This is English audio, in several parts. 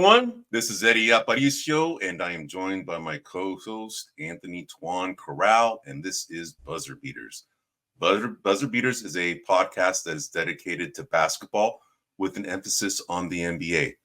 everyone. This is Eddie Aparicio, and I am joined by my co-host, Anthony Tuan Corral, and this is Buzzer Beaters. Buzzer Beaters is a podcast that is dedicated to basketball with an emphasis on the NBA.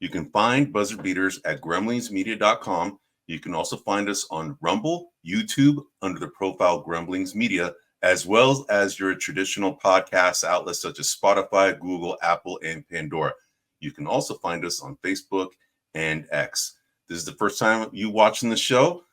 You can find Buzzer Beaters at grumblingsmedia.com. You can also find us on Rumble, YouTube, under the profile Grumblings Media, as well as your traditional podcast outlets such as Spotify, Google, Apple, and Pandora. You can also find us on Facebook and X. This is the first time you watching the show.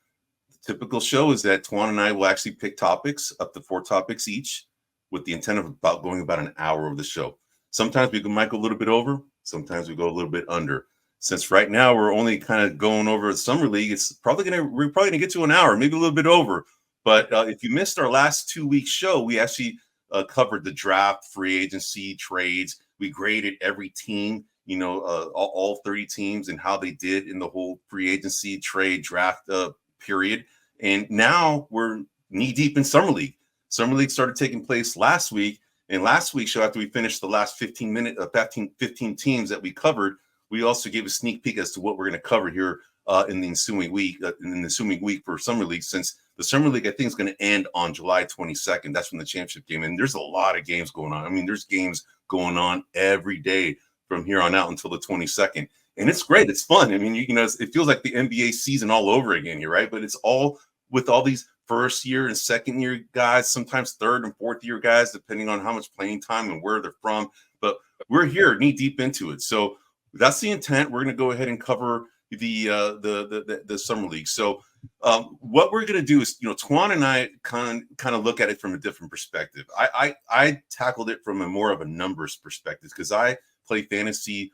The typical show is that Tuan and I will actually pick topics, up to 4 topics each, with the intent of going about an hour of the show. Sometimes we might go a little bit over. Sometimes we go a little bit under. Since right now we're only kind of going over the summer league, we're probably gonna get to an hour, maybe a little bit over. But if you missed our last 2 week show, we actually covered the draft, free agency, trades. We graded every team, all 30 teams and how they did in the whole free agency, trade, draft period. And now we're knee deep in summer league. Summer league started taking place last week. And last week's show, after we finished the last 15 teams that we covered, we also gave a sneak peek as to what we're going to cover here in the ensuing week for summer league, since the summer league, I think, is going to end on July 22nd. That's when the championship game. And there's a lot of games going on. I mean, there's games going on every day from here on out until the 22nd. And it's great. It's fun. I mean, it feels like the NBA season all over again here, right? But it's all with all these first year and second year guys, sometimes third and fourth year guys, depending on how much playing time and where they're from. But we're here knee deep into it. So that's the intent. We're going to go ahead and cover the summer league. So what we're going to do is, Tuan and I kind of look at it from a different perspective. I tackled it from a more of a numbers perspective because I play fantasy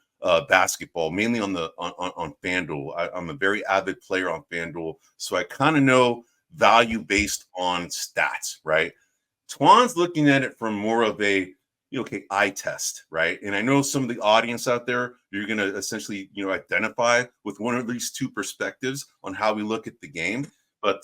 basketball mainly on FanDuel. I'm a very avid player on FanDuel, so I kind of know value based on stats, right? Tuan's looking at it from more of a eye test, right? And I know some of the audience out there, you're going to essentially, identify with one of these two perspectives on how we look at the game. But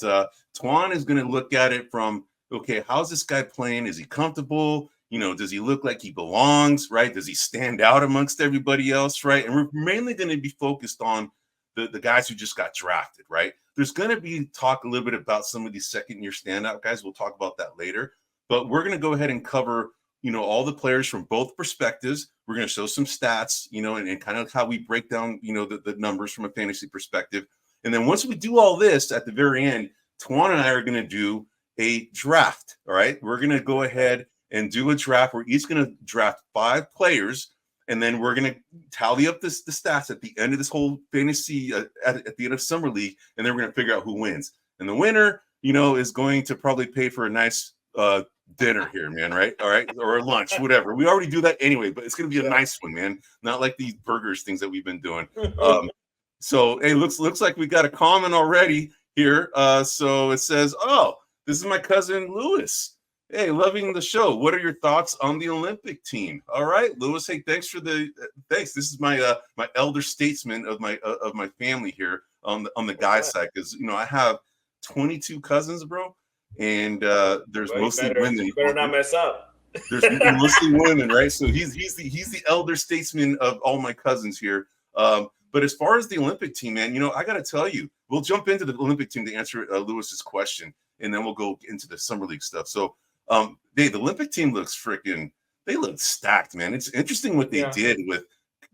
Tuan is going to look at it from, okay, how's this guy playing? Is he comfortable? Does he look like he belongs, right? Does he stand out amongst everybody else, right? And we're mainly going to be focused on the guys who just got drafted, right? There's going to be talk a little bit about some of these second-year standout guys. We'll talk about that later. But we're going to go ahead and cover all the players from both perspectives. We're going to show some stats, and kind of how we break down, the numbers from a fantasy perspective. And then once we do all this at the very end, Tuan and I are going to do a draft. All right. We're going to go ahead and do a draft. We're each going to draft 5 players, and then we're going to tally up the stats at the end of this whole fantasy, at the end of summer league. And then we're going to figure out who wins. And the winner, is going to probably pay for a nice, dinner here, man, right? All right, or a lunch, whatever. We already do that anyway, but it's gonna be a nice one, man. Not like these burgers things that we've been doing. So hey, looks like we got a comment already here. So it says, "Oh, this is my cousin Lewis. Hey, loving the show. What are your thoughts on the Olympic team?" All right, Lewis. Hey, thanks for the thanks. This is my my elder statesman of my family here on the guy side, because I have 22 cousins, bro. And there's mostly women. You better not mess up. There's mostly women, right? So he's the elder statesman of all my cousins here. But as far as the Olympic team, man, I got to tell you, we'll jump into the Olympic team to answer Lewis's question, and then we'll go into the summer league stuff. So, the Olympic team looks they look stacked, man. It's interesting what they did with,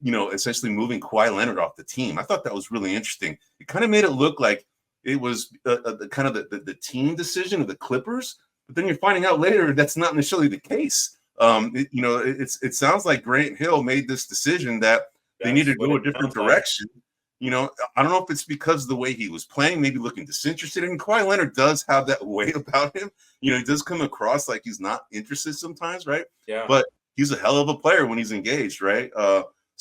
essentially moving Kawhi Leonard off the team. I thought that was really interesting. It kind of made it look like it was the team decision of the Clippers, but then you're finding out later that's not necessarily the case. It sounds like Grant Hill made this decision that they need to go a different direction. I don't know if it's because of the way he was playing, maybe looking disinterested. And Kawhi Leonard does have that way about him. He does come across like he's not interested sometimes, right? Yeah. But he's a hell of a player when he's engaged, right?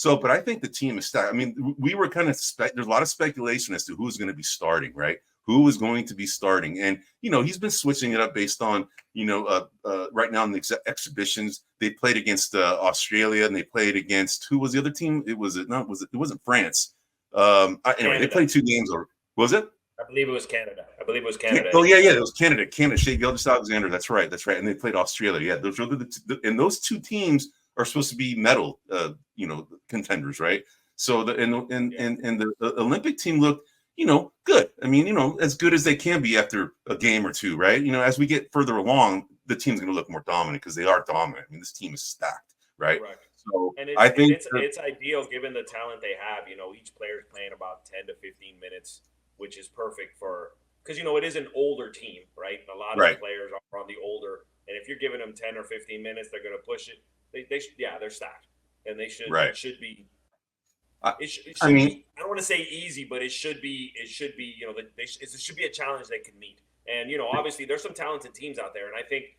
But I think the team is stacked. I mean, we were kind of there's a lot of speculation as to who's going to be starting, right? Who is going to be starting? And he's been switching it up based on right now in the exhibitions they played against Australia, and they played against, who was the other team? It wasn't France. Anyway, they played 2 games. Or was it? I believe it was Canada. Oh yeah, it was Canada. Shea Gilgeous-Alexander. That's right. And they played Australia. Yeah, those 2 teams are supposed to be medal, contenders, right? So the Olympic team looked, good. I mean, as good as they can be after a game or two, right? As we get further along, the team's going to look more dominant because they are dominant. I mean, this team is stacked, right? Correct. So And I think it's ideal given the talent they have. Each player is playing about 10 to 15 minutes, which is perfect because it is an older team, right? A lot of the players are on the older, and if you're giving them 10 or 15 minutes, they're going to push it. They're stacked, and they should be. It should be. I don't want to say easy, but it should be. It should be. It should be a challenge they can meet. And obviously, there's some talented teams out there, and I think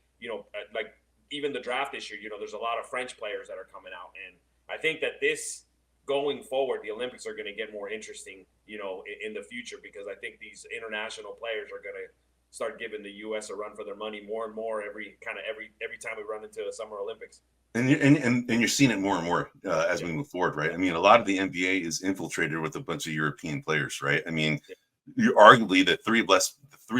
like even the draft this year, there's a lot of French players that are coming out, and I think that this going forward, the Olympics are going to get more interesting, in the future because I think these international players are going to start giving the U.S. a run for their money more and more every time we run into a Summer Olympics. And you're seeing it more and more as we move forward, right? I mean, a lot of the NBA is infiltrated with a bunch of European players, right? I mean, you're arguably the three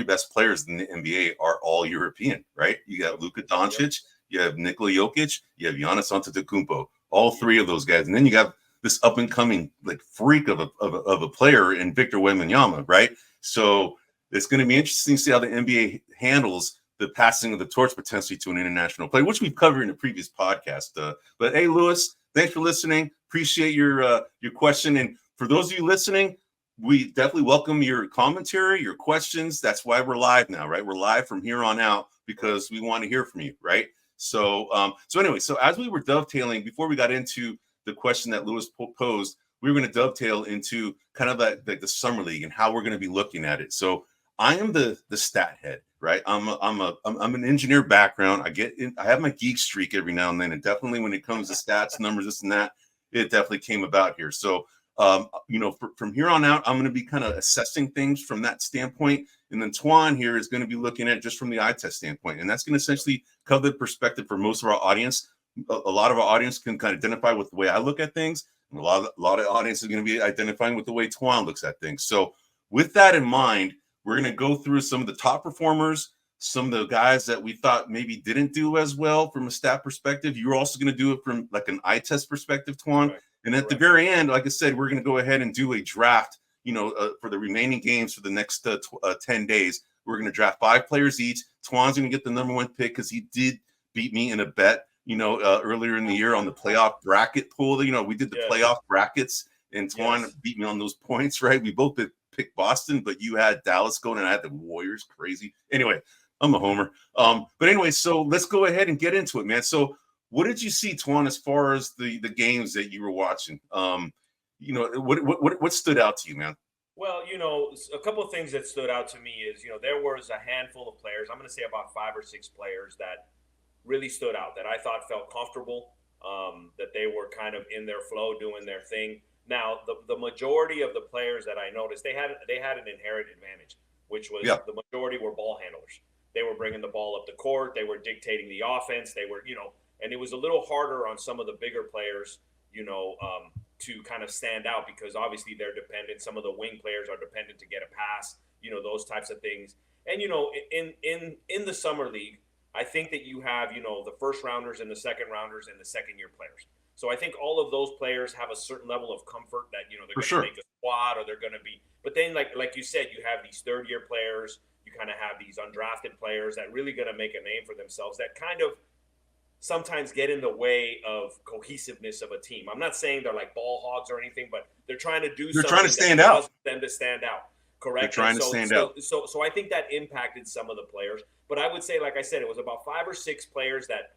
best players in the NBA are all European, right? You got Luka Doncic, you have Nikola Jokic, you have Giannis Antetokounmpo, all three of those guys, and then you got this up and coming like freak of a player in Victor Wembanyama, right? So it's going to be interesting to see how the NBA handles the passing of the torch potentially to an international player, which we've covered in a previous podcast. But hey, Lewis, thanks for listening. Appreciate your question. And for those of you listening, we definitely welcome your commentary, your questions. That's why we're live now, right? We're live from here on out because we want to hear from you, right? So anyway, so as we were dovetailing before we got into the question that Lewis posed, we were going to dovetail into kind of like the summer league and how we're going to be looking at it. So I am the stat head, right? I'm an engineer background. I have my geek streak every now and then, and definitely when it comes to stats, numbers, this and that, it definitely came about here. So from here on out, I'm going to be kind of assessing things from that standpoint, and then Twan here is going to be looking at just from the eye test standpoint, and that's going to essentially cover the perspective for most of our audience. A lot of our audience can kind of identify with the way I look at things, and a lot of audience is going to be identifying with the way Twan looks at things. So with that in mind, we're going to go through some of the top performers, some of the guys that we thought maybe didn't do as well from a stat perspective. You're also going to do it from like an eye test perspective, Twan. Right. And at the very end, like I said, we're going to go ahead and do a draft, for the remaining games for the next 10 days. We're going to draft 5 players each. Twan's going to get the number 1 pick because he did beat me in a bet, earlier in the year on the playoff bracket pool. We did the playoff brackets, and Twan beat me on those points, right? We both picked Boston, but you had Dallas going, and I had the Warriors. Crazy. Anyway, I'm a homer. But anyway, so let's go ahead and get into it, man. So what did you see, Twan, as far as the games that you were watching? What stood out to you, man? Well, a couple of things that stood out to me is, there was a handful of players. I'm going to say about 5 or 6 players that really stood out that I thought felt comfortable, that they were kind of in their flow, doing their thing. Now, the majority of the players that I noticed, they had an inherent advantage, which was the majority were ball handlers. They were bringing the ball up the court. They were dictating the offense. They were, and it was a little harder on some of the bigger players, to kind of stand out because obviously they're dependent. Some of the wing players are dependent to get a pass, those types of things. And, in the summer league, I think that you have, the first rounders and the second rounders and the second year players. So I think all of those players have a certain level of comfort that, they're going to make a squad or they're going to be, but then like you said, you have these third year players, you kind of have these undrafted players that really going to make a name for themselves that kind of sometimes get in the way of cohesiveness of a team. I'm not saying they're like ball hogs or anything, but they're trying to do something that causes them to stand out. Correct. They're trying to stand out. So I think that impacted some of the players. But I would say, like I said, it was about 5 or 6 players that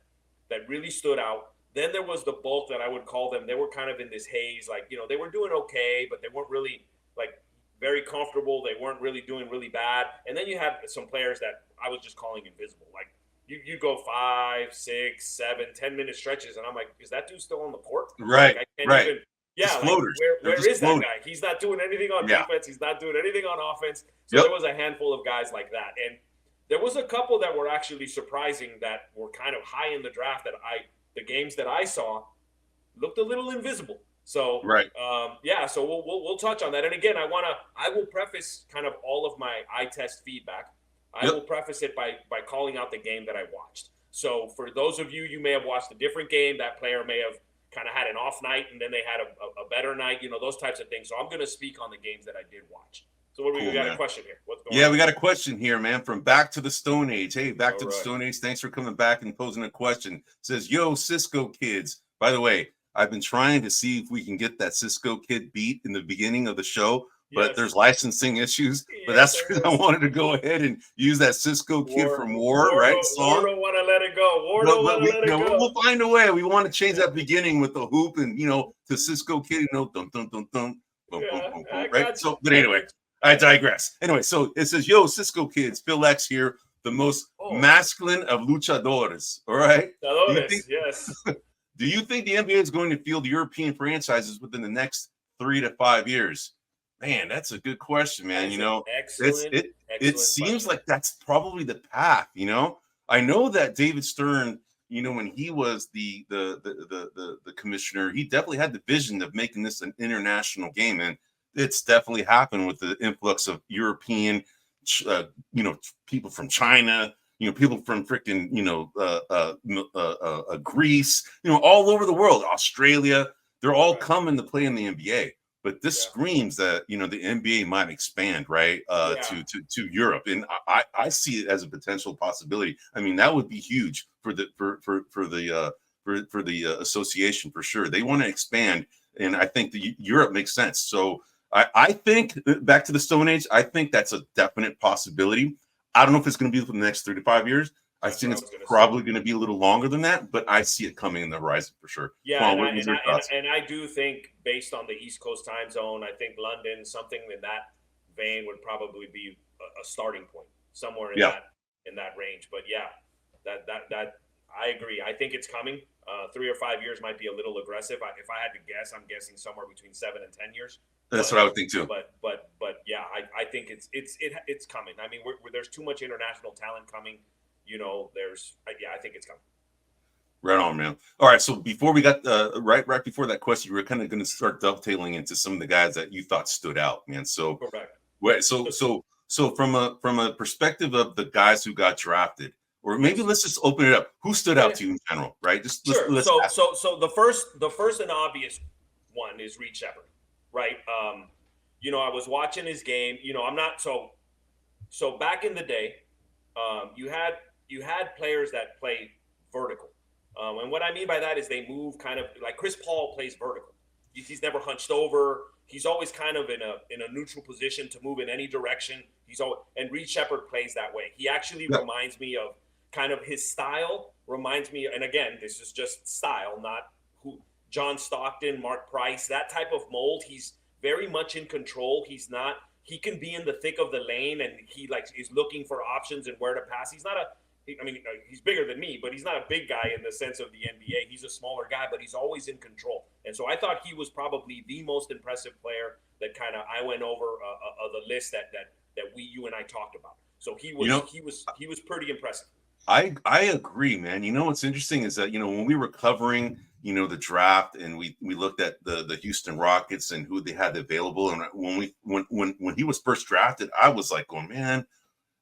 really stood out. Then there was the bulk that I would call them. They were kind of in this haze, like, they were doing okay, but they weren't really like very comfortable. They weren't really doing really bad. And then you have some players that I was just calling invisible. Like you go 5, 6, 7, 10-minute stretches, and I'm like, is that dude still on the court? Right. Like, I can't right. even. Yeah, like, where is that guy? He's not doing anything on defense. He's not doing anything on offense. So there was a handful of guys like that. And there was a couple that were actually surprising that were kind of high in the draft that the games that I saw looked a little invisible. So, so we'll touch on that. And again, I will preface kind of all of my eye test feedback. I will preface it by calling out the game that I watched. So for those of you may have watched a different game. That player may have kind of had an off night and then they had a better night, you know, those types of things. So I'm going to speak on the games that I did watch. So what do we got a question here? What's going on? We got a question here, man, from Back to the Stone Age. Hey, Back to the Stone Age. Thanks for coming back and posing a question. It says, yo, Cisco kids. By the way, I've been trying to see if we can get that Cisco kid beat in the beginning of the show, but there's licensing issues. But that's the reason I wanted to go ahead and use that Cisco kid from Ware, right? Ware don't want to let it go. Ware don't want to let it go. We'll find a way. We want to change that beginning with the hoop and, you know, the Cisco kid, you know, dum, dum, dum, dum, boom, boom, boom, boom, right? So, but anyway. I digress. Anyway, so it says, yo, Cisco kids, Phil X here, the most masculine of luchadores. All right. Yes. Do you think the NBA is going to field European franchises within the next 3 to 5 years? Man, that's a good question, man. You know, it seems like that's probably the path. You know, I know that David Stern, you know, when he was the commissioner, he definitely had the vision of making this an international game, and it's definitely happened with the influx of European, you know, people from China, you know, people from freaking, you know, Greece, you know, all over the world, Australia, they're all coming to play in the NBA. But this screams that, you know, the NBA might expand, right, to Europe, and I see it as a potential possibility. I mean, that would be huge for the association for sure. They want to expand, and I think Europe makes sense. So. I think, back to the Stone Age, I think that's a definite possibility. I don't know if it's going to be for the next 3 to 5 years. I think it's probably going to be a little longer than that, but I see it coming in the horizon for sure. Yeah, and I do think, based on the East Coast time zone, I think London, something in that vein would probably be a starting point somewhere in that range. But yeah, that I agree. I think it's coming. 3 or 5 years might be a little aggressive. If I had to guess, I'm guessing somewhere between 7 and 10 years. That's what I would think too. But yeah, I think it's coming. I mean, there's too much international talent coming. You know, I think it's coming. Right on, man. All right, so before we got right before that question, we were kind of going to start dovetailing into some of the guys that you thought stood out, man. So correct. So from a perspective of the guys who got drafted, or maybe let's just open it up. Who stood out to you in general, right? Just sure. So the first and obvious one is Reed Sheppard. Right. You know, I was watching his game. You know, I'm not so back in the day, you had players that play vertical. And what I mean by that is they move kind of like Chris Paul plays vertical. He's never hunched over. He's always kind of in a neutral position to move in any direction. And Reed Sheppard plays that way. He actually reminds me of kind of his style reminds me. And again, this is just style, not who. John Stockton, Mark Price, that type of mold. He's very much in control. He can be in the thick of the lane, and he is looking for options and where to pass. He's bigger than me, but he's not a big guy in the sense of the NBA. He's a smaller guy, but he's always in control. And so I thought he was probably the most impressive player that kind of I went over the list that you and I talked about. So he was pretty impressive. I agree, man. You know what's interesting is that, you know, when we were covering, you know, the draft and we looked at the Houston Rockets and who they had available, and when he was first drafted, I was like, oh man,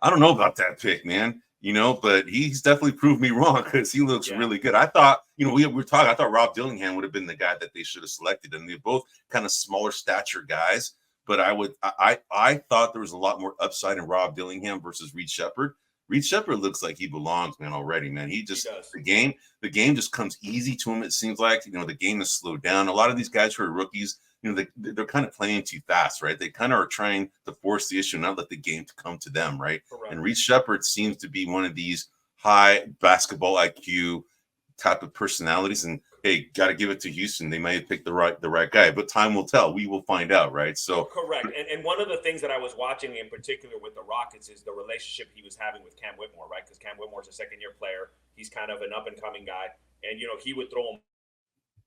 I don't know about that pick, man. You know, but he's definitely proved me wrong because he looks really good. I thought, you know, we were talking. I thought Rob Dillingham would have been the guy that they should have selected, and they're both kind of smaller stature guys. But I thought there was a lot more upside in Rob Dillingham versus Reed Sheppard. Reed Sheppard looks like he belongs, man, already, man. He does. The game just comes easy to him, it seems like. You know, the game is slowed down. A lot of these guys who are rookies, you know, they're kind of playing too fast, right? They kind of are trying to force the issue, not let the game come to them, right? Correct. And Reed Sheppard seems to be one of these high basketball IQ type of personalities. And hey, got to give it to Houston. They may have picked the right guy, but time will tell. We will find out, right? So correct. And one of the things that I was watching in particular with the Rockets is the relationship he was having with Cam Whitmore, right? Because Cam Whitmore's a second-year player. He's kind of an up-and-coming guy, and you know he would throw him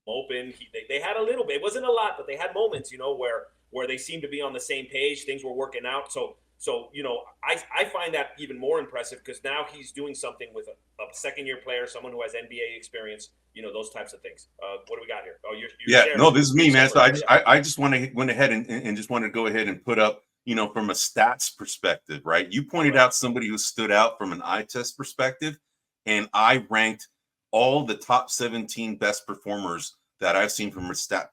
open. They had a little bit. It wasn't a lot, but they had moments, you know, where they seemed to be on the same page. Things were working out. So you know, I find that even more impressive because now he's doing something with a second-year player, someone who has NBA experience. You know, those types of things. What do we got here? Oh, you're no, this is me, man. So I just went ahead and just wanted to go ahead and put up, you know, from a stats perspective, right? You pointed out somebody who stood out from an eye test perspective, and I ranked all the top 17 best performers that I've seen from a stat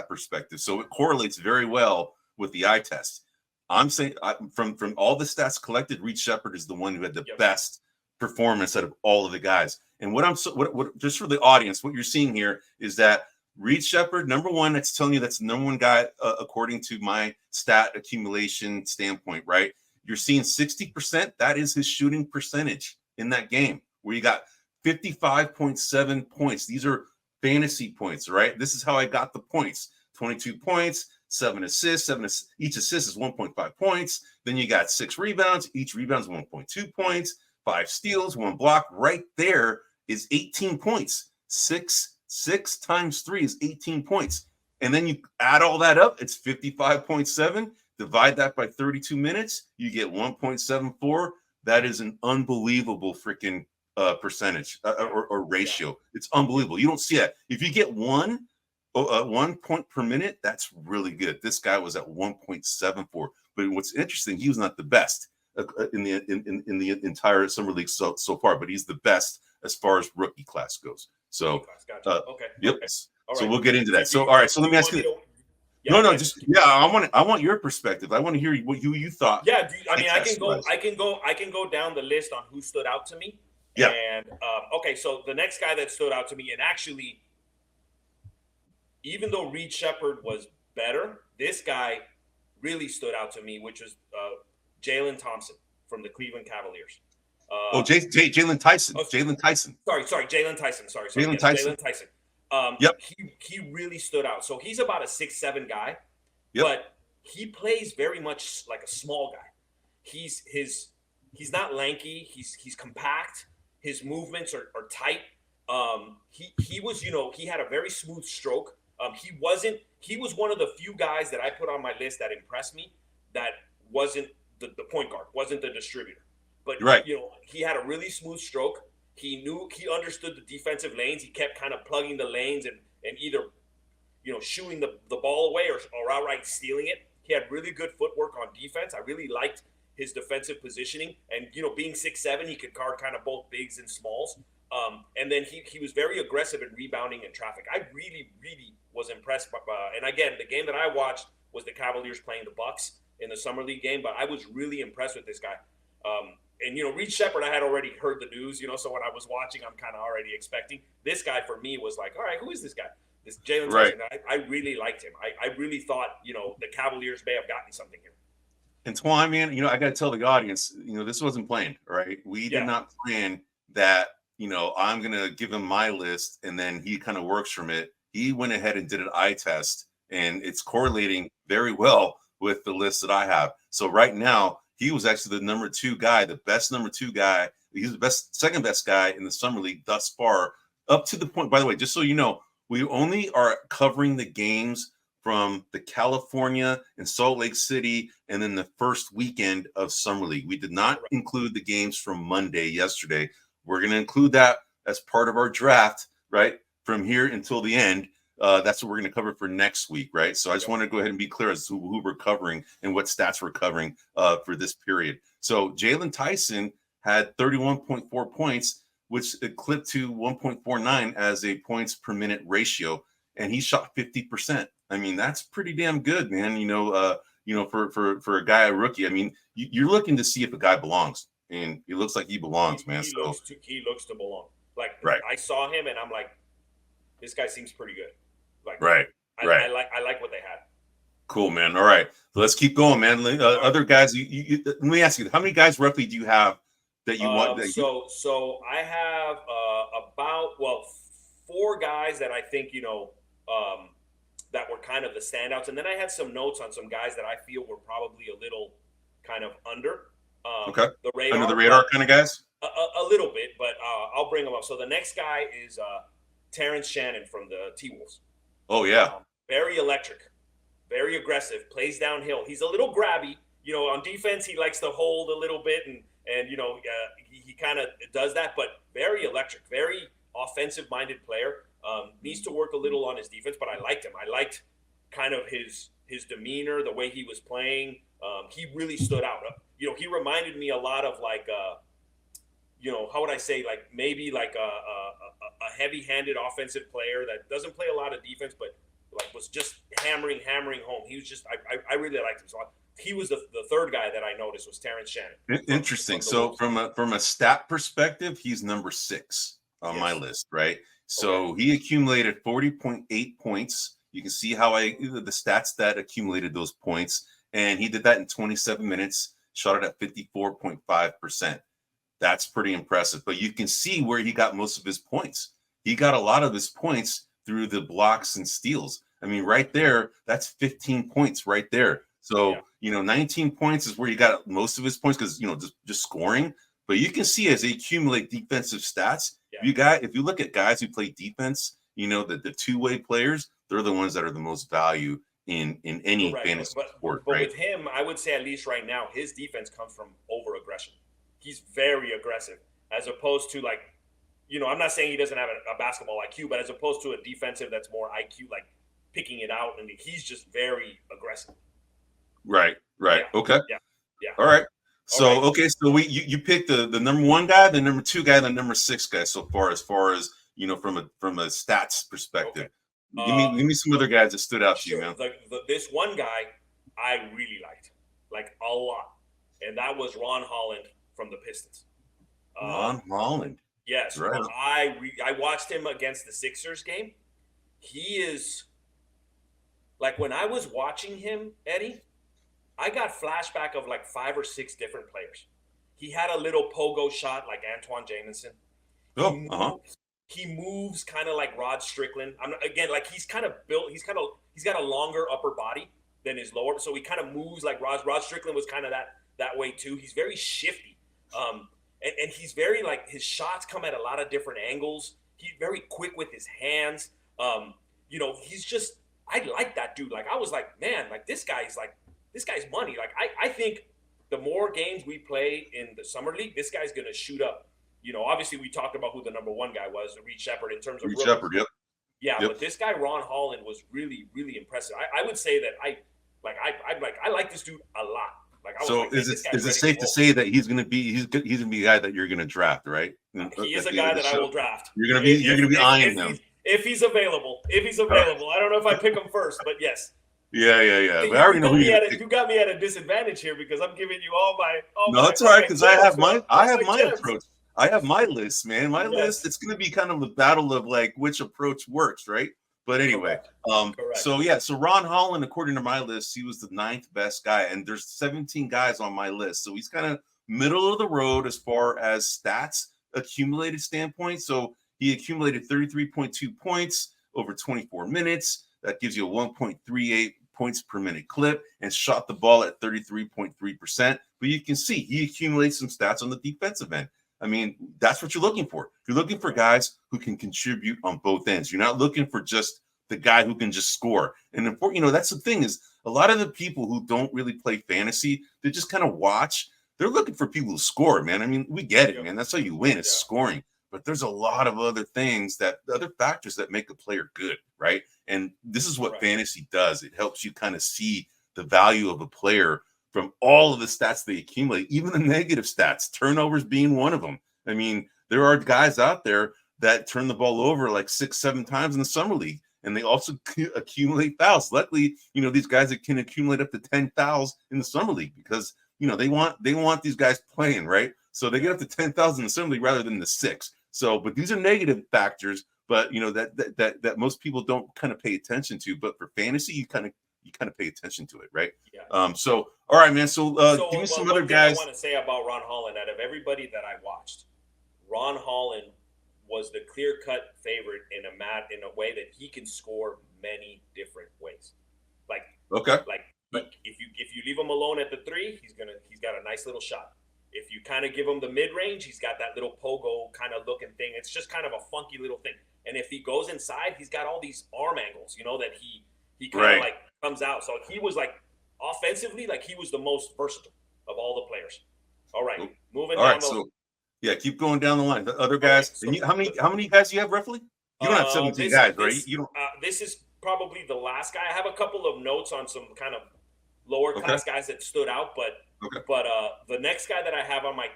perspective. So it correlates very well with the eye test. I'm saying from all the stats collected, Reed Shepherd is the one who had the best performance out of all of the guys. And what just for the audience, what you're seeing here is that Reed Shepherd, number one, that's telling you that's the number one guy according to my stat accumulation standpoint, right? You're seeing 60%. That is his shooting percentage in that game, where you got 55.7 points. These are fantasy points, right? This is how I got the points. 22 points, 7 assists, each assist is 1.5 points. Then you got 6 rebounds. Each rebound is 1.2 points, 5 steals, 1 block. Right there is 18 points. 6 times 3 is 18 points. And then you add all that up, it's 55.7. Divide that by 32 minutes, you get 1.74. That is an unbelievable freaking percentage or ratio. It's unbelievable. You don't see that. If you get 1 point per minute, that's really good. This guy was at 1.74. But what's interesting, he was not the best in the entire summer league so far, but he's the best as far as rookie class goes. So, gotcha. Okay. Yep. Okay. So we'll get into that. So, all right. So let me ask you. I want your perspective. I want to hear what you thought. Yeah, I can go down the list on who stood out to me. Yeah. And okay, so the next guy that stood out to me, and actually, even though Reed Shepherd was better, this guy really stood out to me, which was Jaylon Thompson from the Cleveland Cavaliers. Jaylon Tyson. Jaylon Tyson. Sorry, Jaylon Tyson. Sorry, Jaylon Tyson. Jaylon Tyson. Yep. He really stood out. So he's about a 6'7" guy, yep. but he plays very much like a small guy. He's not lanky. He's compact. His movements are tight. He was, he had a very smooth stroke. He was one of the few guys that I put on my list that impressed me that wasn't the point guard, wasn't the distributor. But, right. He had a really smooth stroke. He understood the defensive lanes. He kept kind of plugging the lanes and either, shooting the ball away or outright stealing it. He had really good footwork on defense. I really liked his defensive positioning. And, being 6'7", he could guard kind of both bigs and smalls. And then he was very aggressive in rebounding and traffic. I really, really was impressed. And again, the game that I watched was the Cavaliers playing the Bucks in the Summer League game. But I was really impressed with this guy. And, Reed Shepherd, I had already heard the news, so when I was watching, I'm kind of already expecting. This guy, for me, was like, all right, who is this guy? This Jaylon Tyson. I really liked him. I really thought, the Cavaliers may have gotten something here. And Twan, man, I got to tell the audience, this wasn't planned, right? We did not plan that, I'm going to give him my list and then he kind of works from it. He went ahead and did an eye test, and it's correlating very well with the list that I have. So right now, he was actually the number 2 guy, the best number 2 guy. He's the second best guy in the Summer League thus far, up to the point, by the way, just so you know, we only are covering the games from the California and Salt Lake City and then the first weekend of Summer League. We did not include the games from Monday, yesterday. We're going to include that as part of our draft, right, from here until the end. That's what we're going to cover for next week, right? So I just want to go ahead and be clear as to who we're covering and what stats we're covering for this period. So Jaylon Tyson had 31.4 points, which clipped to 1.49 as a points per minute ratio, and he shot 50%. I mean, that's pretty damn good, man. For a guy, a rookie. I mean, you're looking to see if a guy belongs, and it looks like he belongs, man. He looks to belong. Like, right. I saw him, and I'm like, this guy seems pretty good. Like, right. I like what they had. Cool, man. All right, so let's keep going, man. Other guys, let me ask you, how many guys roughly do you have that you want? So I have about 4 guys that I think that were kind of the standouts, and then I had some notes on some guys that I feel were probably a little kind of under. Okay. The radar, under the radar kind of guys. A little bit, but I'll bring them up. So the next guy is Terrence Shannon from the T-Wolves. Oh yeah. Very electric, very aggressive, plays downhill. He's a little grabby. On defense, he likes to hold a little bit, and he kind of does that, but very electric, very offensive-minded player. Needs to work a little on his defense, but I liked him. I liked kind of his demeanor, the way he was playing. He really stood out. He reminded me a lot of like, how would I say, like maybe like a heavy-handed offensive player that doesn't play a lot of defense, but like was just hammering home. He was just I really liked him. So he was the third guy that I noticed was Terrence Shannon. Interesting. So from a stat perspective, he's number 6 on my list, right? So he accumulated 40.8 points. You can see how the stats that accumulated those points, and he did that in 27 minutes, shot it at 54.5%. That's pretty impressive. But you can see where he got most of his points. He got a lot of his points through the blocks and steals. I mean, right there, that's 15 points right there. So, 19 points is where he got most of his points because, just scoring. But you can see as they accumulate defensive stats, if you look at guys who play defense, the two-way players, they're the ones that are the most value in any fantasy sport. But with him, I would say at least right now, his defense comes from over-aggression. He's very aggressive as opposed to I'm not saying he doesn't have a basketball IQ, but as opposed to a defensive that's more IQ, like picking it out, and he's just very aggressive. Right. Yeah. Okay. Yeah. All right. So so you picked the number 1 guy, the number 2 guy, the number 6 guy so far as from a stats perspective. Okay. Give me some other guys that stood out to you, man. This one guy I really liked, a lot, and that was Ron Holland from the Pistons. Ron Holland. Yes, right. I watched him against the Sixers game. He is when I was watching him, Eddie, I got flashback of 5 or 6 different players. He had a little pogo shot like Antoine Jamison. He moves kind of like Rod Strickland. He's kind of built. He's got a longer upper body than his lower, so he kind of moves like Rod. Rod Strickland was kind of that way too. He's very shifty, and he's very his shots come at a lot of different angles. He's very quick with his hands. He's just I like that dude. I was man, this guy's money. I think the more games we play in the summer league, this guy's gonna shoot up. Obviously we talked about who the number 1 guy was, Reed Shepherd, in terms of Reed Shepherd. Yep. Yeah, but this guy Ron Holland was really, really impressive. I would say that I like this dude a lot. Is it safe to say that he's gonna be a guy that you're gonna draft, right? He is a guy that I will draft. You're gonna be eyeing him if he's available. I don't know if I pick him first, but yes. Yeah. But I already know who you got me at a disadvantage here because I'm giving you all my. No, that's all right because I have my approach. I have my list, man. My list. It's going to be kind of a battle of which approach works, right? But anyway, Correct. So Ron Holland, according to my list, he was the 9th best guy, and there's 17 guys on my list, so he's kind of middle of the road as far as stats accumulated standpoint. So he accumulated 33.2 points over 24 minutes. That gives you a 1.38 points per minute clip, and shot the ball at 33.3%. But you can see he accumulates some stats on the defensive end. I mean, that's what you're looking for. You're looking for guys who can contribute on both ends. You're not looking for just the guy who can just score. And that's the thing is a lot of the people who don't really play fantasy, they just kind of watch. They're looking for people who score, man. I mean, we get it, man. That's how you win is scoring. But there's a lot of other factors that make a player good, right? And this is what fantasy does. It helps you kind of see the value of a player from all of the stats they accumulate, even the negative stats, turnovers being one of them. I mean, there are guys out there that turn the ball over 6-7 times in the summer league, and they also accumulate fouls. Luckily, these guys that can accumulate up to 10 fouls in the summer league because they want these guys playing, right? So they get up to 10,000 in the summer league rather than the 6. So, but these are negative factors, but that most people don't kind of pay attention to. But for fantasy, you kind of pay attention to it, right? Yeah. So all right, man. So give me some other guys. I want to say about Ron Holland, out of everybody that I watched, Ron Holland was the clear-cut favorite in a way that he can score many different ways. If you leave him alone at the 3, he's got a nice little shot. If you kind of give him the mid-range, he's got that little pogo kind of looking thing. It's just kind of a funky little thing. And if he goes inside, he's got all these arm angles, that he kind of comes out. So he was offensively, he was the most versatile of all the players. All right, moving down. All right, keep going down the line. The other guys. Okay, how many guys do you have roughly? You don't have 17 guys, right? You don't. This is probably the last guy. I have a couple of notes on some kind of lower class guys that stood out, but the next guy that I have on my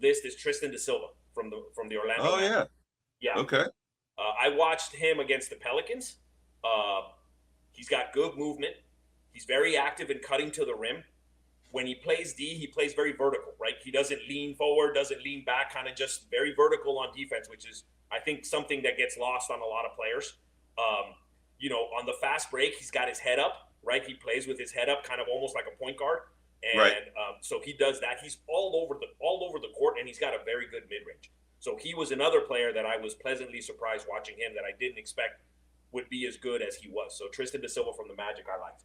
list is Tristan da Silva from the Orlando. Oh, yeah. Yeah. Okay. I watched him against the Pelicans. Uh, he's got good movement. He's very active in cutting to the rim. When he plays D, he plays very vertical, right? He doesn't lean forward, doesn't lean back, kind of just very vertical on defense, which is, I think, something that gets lost on a lot of players. On the fast break, he's got his head up, right? He plays with his head up, kind of almost like a point guard, and Right. so he does that. He's all over the court, and he's got a very good mid range. So he was another player that I was pleasantly surprised watching him that I didn't expect would be as good as he was. So Tristan da Silva from the Magic, I liked.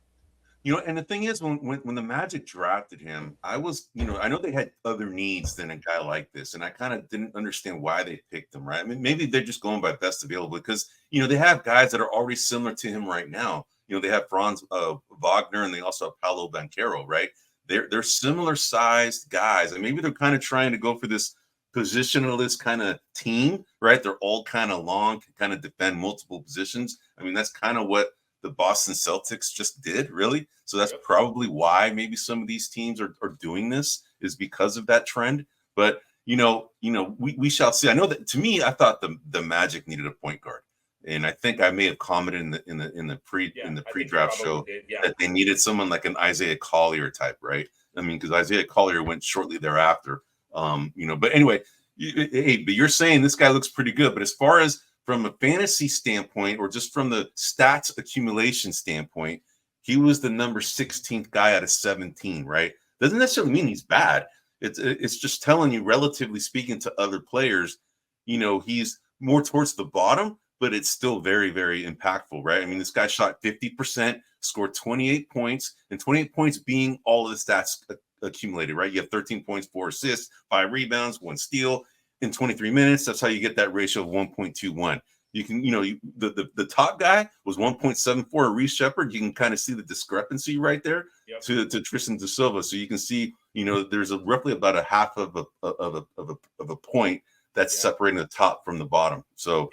And the thing is, when the Magic drafted him, I was, I know they had other needs than a guy like this, and I kind of didn't understand why they picked him, right? I mean, maybe they're just going by best available because, they have guys that are already similar to him right now. They have Franz Wagner, and they also have Paolo Banchero, right? They're similar sized guys, and maybe they're kind of trying to go for this positionalist kind of team, right? They're all kind of long, can kind of defend multiple positions. I mean, that's kind of what the Boston Celtics just did, really. So that's probably why maybe some of these teams are doing this, is because of that trend. But we shall see. I know that, to me, I thought the Magic needed a point guard, and I think I may have commented in the pre-draft show that they needed someone like an Isaiah Collier type, right? I mean, because Isaiah Collier went shortly thereafter. But anyway, but you're saying this guy looks pretty good. But as far as from a fantasy standpoint, or just from the stats accumulation standpoint, he was the number 16th guy out of 17, right? Doesn't necessarily mean he's bad. It's just telling you, relatively speaking to other players, he's more towards the bottom, but it's still very, very impactful, right? I mean, this guy shot 50%, scored 28 points, and 28 points being all of the stats accumulated, right? You have 13 points, 4 assists, 5 rebounds, 1 steal in 23 minutes. That's how you get that ratio of 1.21. You can, the top guy was 1.74, Reece Shepherd. You can kind of see the discrepancy right there to Tristan da Silva. So you can see, there's roughly about a half of a point that's separating the top from the bottom. So,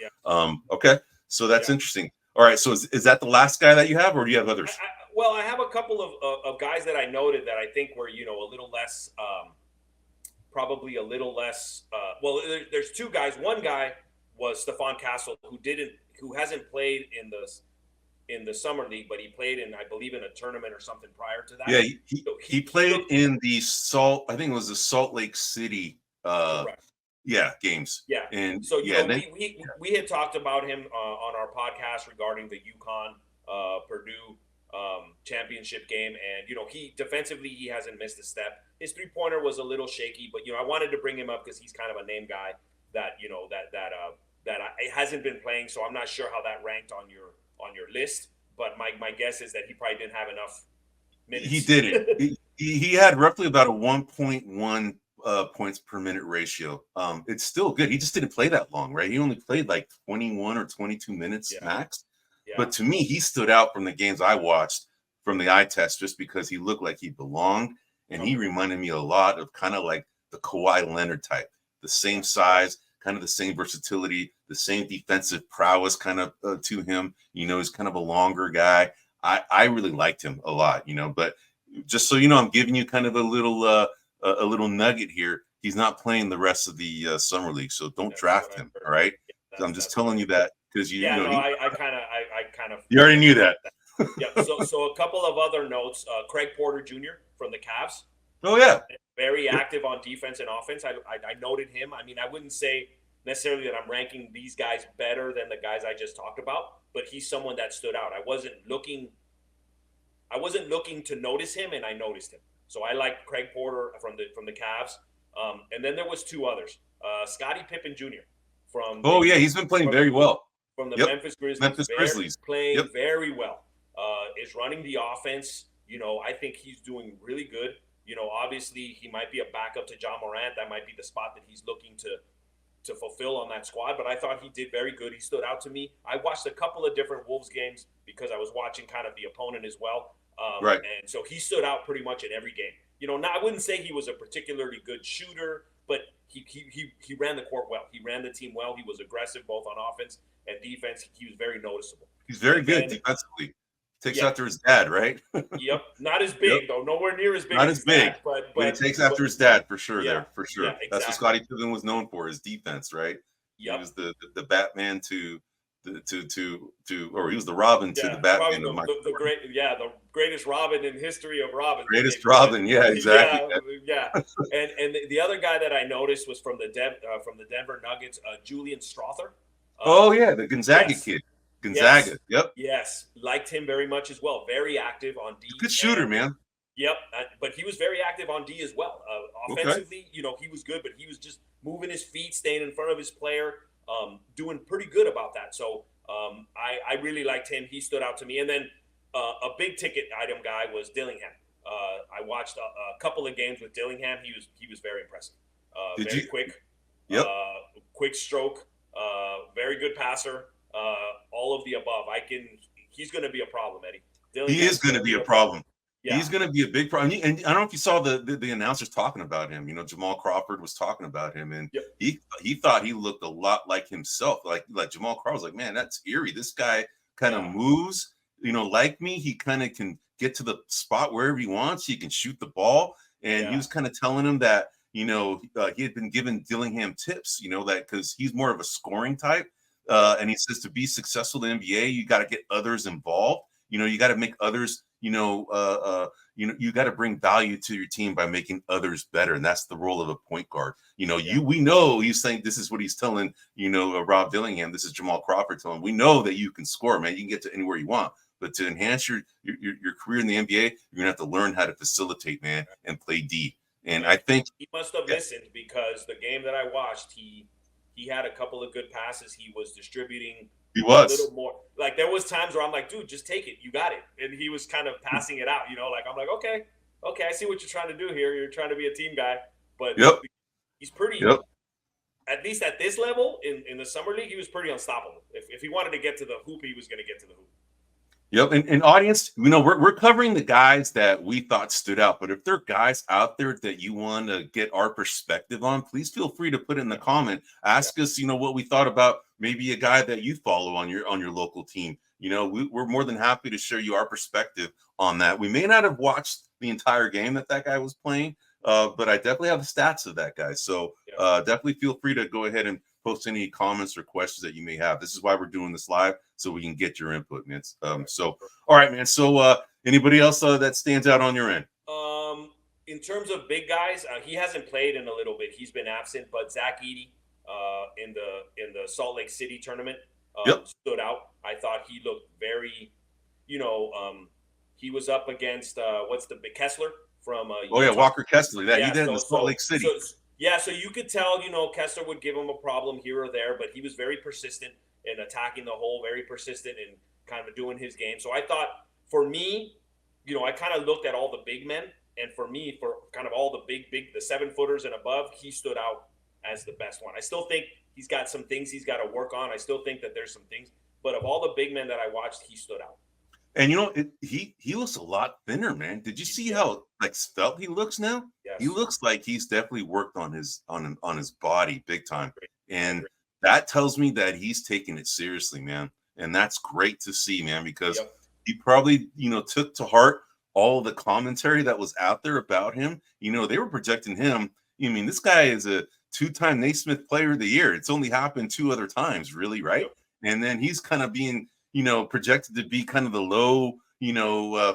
okay. So that's interesting. All right. So is that the last guy that you have, or do you have others? I have a couple of guys that I noted that I think were, a little less, probably a little less. There's two guys. One guy was Stephon Castle, who hasn't played in the summer league, but he played in, I believe, in a tournament or something prior to that. Yeah, he played in the I think it was the Salt Lake City games. Yeah. And so we had talked about him on our podcast regarding the UConn Purdue championship game, and he defensively, he hasn't missed a step. His 3-pointer was a little shaky, but I wanted to bring him up because he's kind of a name guy that it hasn't been playing, so I'm not sure how that ranked on your list. But my guess is that he probably didn't have enough minutes. He didn't. he had roughly about a 1.1 points per minute ratio. It's still good. He just didn't play that long, right? He only played like 21 or 22 minutes max. Yeah. But to me, he stood out from the games I watched from the eye test just because he looked like he belonged, and he reminded me a lot of kind of like the Kawhi Leonard type, the same size, kind of the same versatility, the same defensive prowess kind of to him. He's kind of a longer guy. I really liked him a lot, but just so I'm giving you kind of a little nugget here. He's not playing the rest of the summer league, so don't draft him. All right. So I'm just telling you that because I kind of you already knew that. Yeah. So a couple of other notes. Craig Porter Jr. from the Cavs. Oh yeah. Very active on defense and offense. I noted him. I mean, I wouldn't say necessarily that I'm ranking these guys better than the guys I just talked about, but he's someone that stood out. I wasn't looking to notice him, and I noticed him. So I like Craig Porter from the Cavs. And then there was two others. Scotty Pippen Jr. from he's been playing very well. From the Memphis Grizzlies. Playing very well. Is running the offense. I think he's doing really good. Obviously he might be a backup to John Morant. That might be the spot that he's looking to fulfill on that squad. But I thought he did very good. He stood out to me. I watched a couple of different Wolves games because I was watching kind of the opponent as well. Right. And so he stood out pretty much in every game. I wouldn't say he was a particularly good shooter, but he ran the court well. He ran the team well. He was aggressive both on offense and defense. He was very noticeable. He's very good defensively. Takes after his dad, right? Yep. Not as big, though. Nowhere near as big. Not as big. Dad, but he takes after his dad, for sure. Yeah, There, for sure. Yeah, exactly. That's what Scotty Pippen was known for, his defense, right? He Yep. was the Batman or he was the Robin to the Yeah, probably Batman of Michael the Jordan. great, the greatest Robin in history of Robins, Greatest maybe. But Robin, yeah, exactly. yeah, yeah. And the other guy that I noticed was from the Denver Nuggets, Julian Strawther. Oh yeah, the Gonzaga Yes, kid, Gonzaga. yes, Yep, yes. Liked him very much as well. Very active on he's a D, good shooter, and man. yep. But he was very active on D as well. Okay. Offensively, he was good, but he was just moving his feet, staying in front of his player, doing pretty good about that. So I really liked him. He stood out to me. And then a big ticket item guy was Dillingham. I watched a couple of games with Dillingham. He was very impressive. Did Very you? quick, Yep. quick stroke, very good passer. All of the above. He's going to be a problem, Eddie. He is going to be a problem. Yeah. He's going to be a big problem. And I don't know if you saw the announcers talking about him. Jamal Crawford was talking about him, and yep. he thought he looked a lot like himself. Like Jamal Crawford was like, man, that's eerie. This guy kind of moves, like me. He kind of can get to the spot wherever he wants. He can shoot the ball, and he was kind of telling him that he had been giving Dillingham tips, that because he's more of a scoring type. And he says to be successful in the NBA, you got to get others involved. You got to make others, you got to bring value to your team by making others better. And that's the role of a point guard. We know he's saying this is what he's telling, Rob Dillingham. This is Jamal Crawford telling him, we know that you can score, man. You can get to anywhere you want. But to enhance your career in the NBA, you're going to have to learn how to facilitate, man, and play D. And I think he must have listened, because the game that I watched, he had a couple of good passes. He was distributing a little more. Like, there was times where I'm like, dude, just take it. You got it. And he was kind of passing it out, like, I'm like, okay, I see what you're trying to do here. You're trying to be a team guy. But he's pretty, at least at this level in the summer league, he was pretty unstoppable. If he wanted to get to the hoop, he was going to get to the hoop. Yep. And audience, we're covering the guys that we thought stood out. But if there are guys out there that you want to get our perspective on, please feel free to put it in the comment. Ask us, what we thought about maybe a guy that you follow on your local team. We're more than happy to share you our perspective on that. We may not have watched the entire game that guy was playing, but I definitely have the stats of that guy. So definitely feel free to go ahead and post any comments or questions that you may have. This is why we're doing this live, so we can get your input, man. So, all right, man. So, anybody else that stands out on your end? In terms of big guys, he hasn't played in a little bit. He's been absent, but Zach Edey, in the Salt Lake City tournament, stood out. I thought he looked very, he was up against what's the big Kessler from Utah. Walker Kessler. He did in the Salt Lake City. So you could tell, Kessler would give him a problem here or there, but he was very persistent in attacking the hole, very persistent in kind of doing his game. So I thought, for me, I kind of looked at all the big men, and for me, for kind of all the big, the 7-footers and above, he stood out as the best one. I still think he's got some things he's got to work on. I still think that there's some things, but of all the big men that I watched, he stood out. And he looks a lot thinner, man. Did you see how svelte he looks now? Yes. He looks like he's definitely worked on his body big time, and that tells me that he's taking it seriously, man. And that's great to see, man, because he probably took to heart all the commentary that was out there about him. They were projecting him. This guy is a 2-time Naismith Player of the Year. It's only happened 2 other times, really, right? Yep. And then he's kind of being projected to be kind of the low,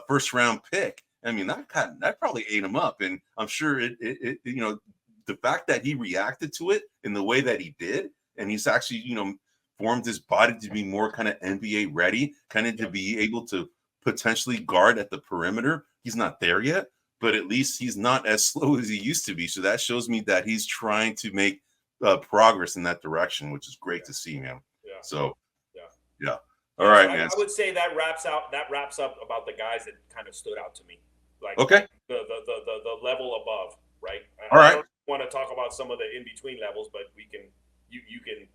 first round pick. That probably ate him up. And I'm sure the fact that he reacted to it in the way that he did, and he's actually, formed his body to be more kind of NBA ready, kind of to be able to potentially guard at the perimeter. He's not there yet, but at least he's not as slow as he used to be. So that shows me that he's trying to make progress in that direction, which is great to see, man. Yeah. So, yeah. All right, man. I would say that wraps up about the guys that kind of stood out to me. Like the level above, right? All right. I don't want to talk about some of the in between levels, but you can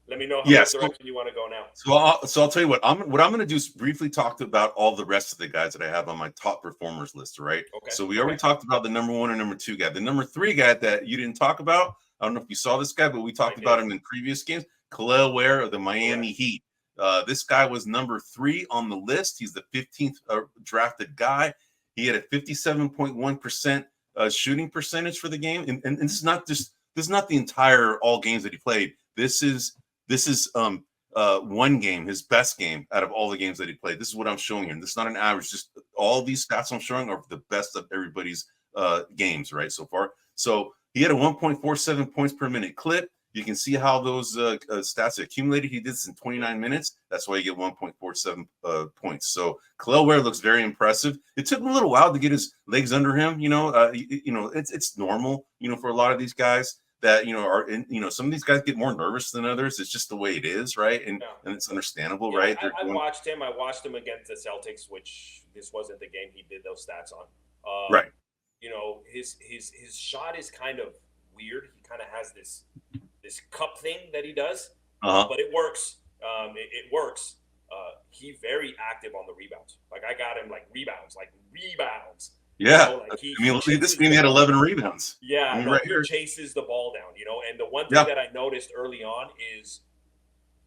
let me know what direction you want to go now. So I'll tell you what I'm going to do is briefly talk about all the rest of the guys that I have on my top performers list. Right. Okay. So we already talked about the number 1 and number 2 guy. The number 3 guy that you didn't talk about, I don't know if you saw this guy, but we talked about him in previous games. Kel'el Ware of the Miami Heat. This guy was number 3 on the list. He's the 15th drafted guy. He had a 57.1% shooting percentage for the game, and this is not the entire all games that he played, This is one game, his best game out of all the games that he played. This is what I'm showing him. This is not an average. Just all these stats I'm showing are the best of everybody's games, right, so far. So he had a 1.47 points per minute clip. You can see how those stats accumulated. He did this in 29 minutes. That's why you get 1.47 points. So Kel'el Ware looks very impressive. It took him a little while to get his legs under him. It's normal, for a lot of these guys that, are in, some of these guys get more nervous than others. It's just the way it is, right? And it's understandable, right? I watched him. I watched him against the Celtics, which this wasn't the game he did those stats on. Right. His shot is kind of weird. He kind of has this cup thing that he does, but it works. It works. He's very active on the rebounds. Like I got him rebounds. Yeah. This game he had 11 rebounds. Yeah. He chases the ball down, and the one thing that I noticed early on is,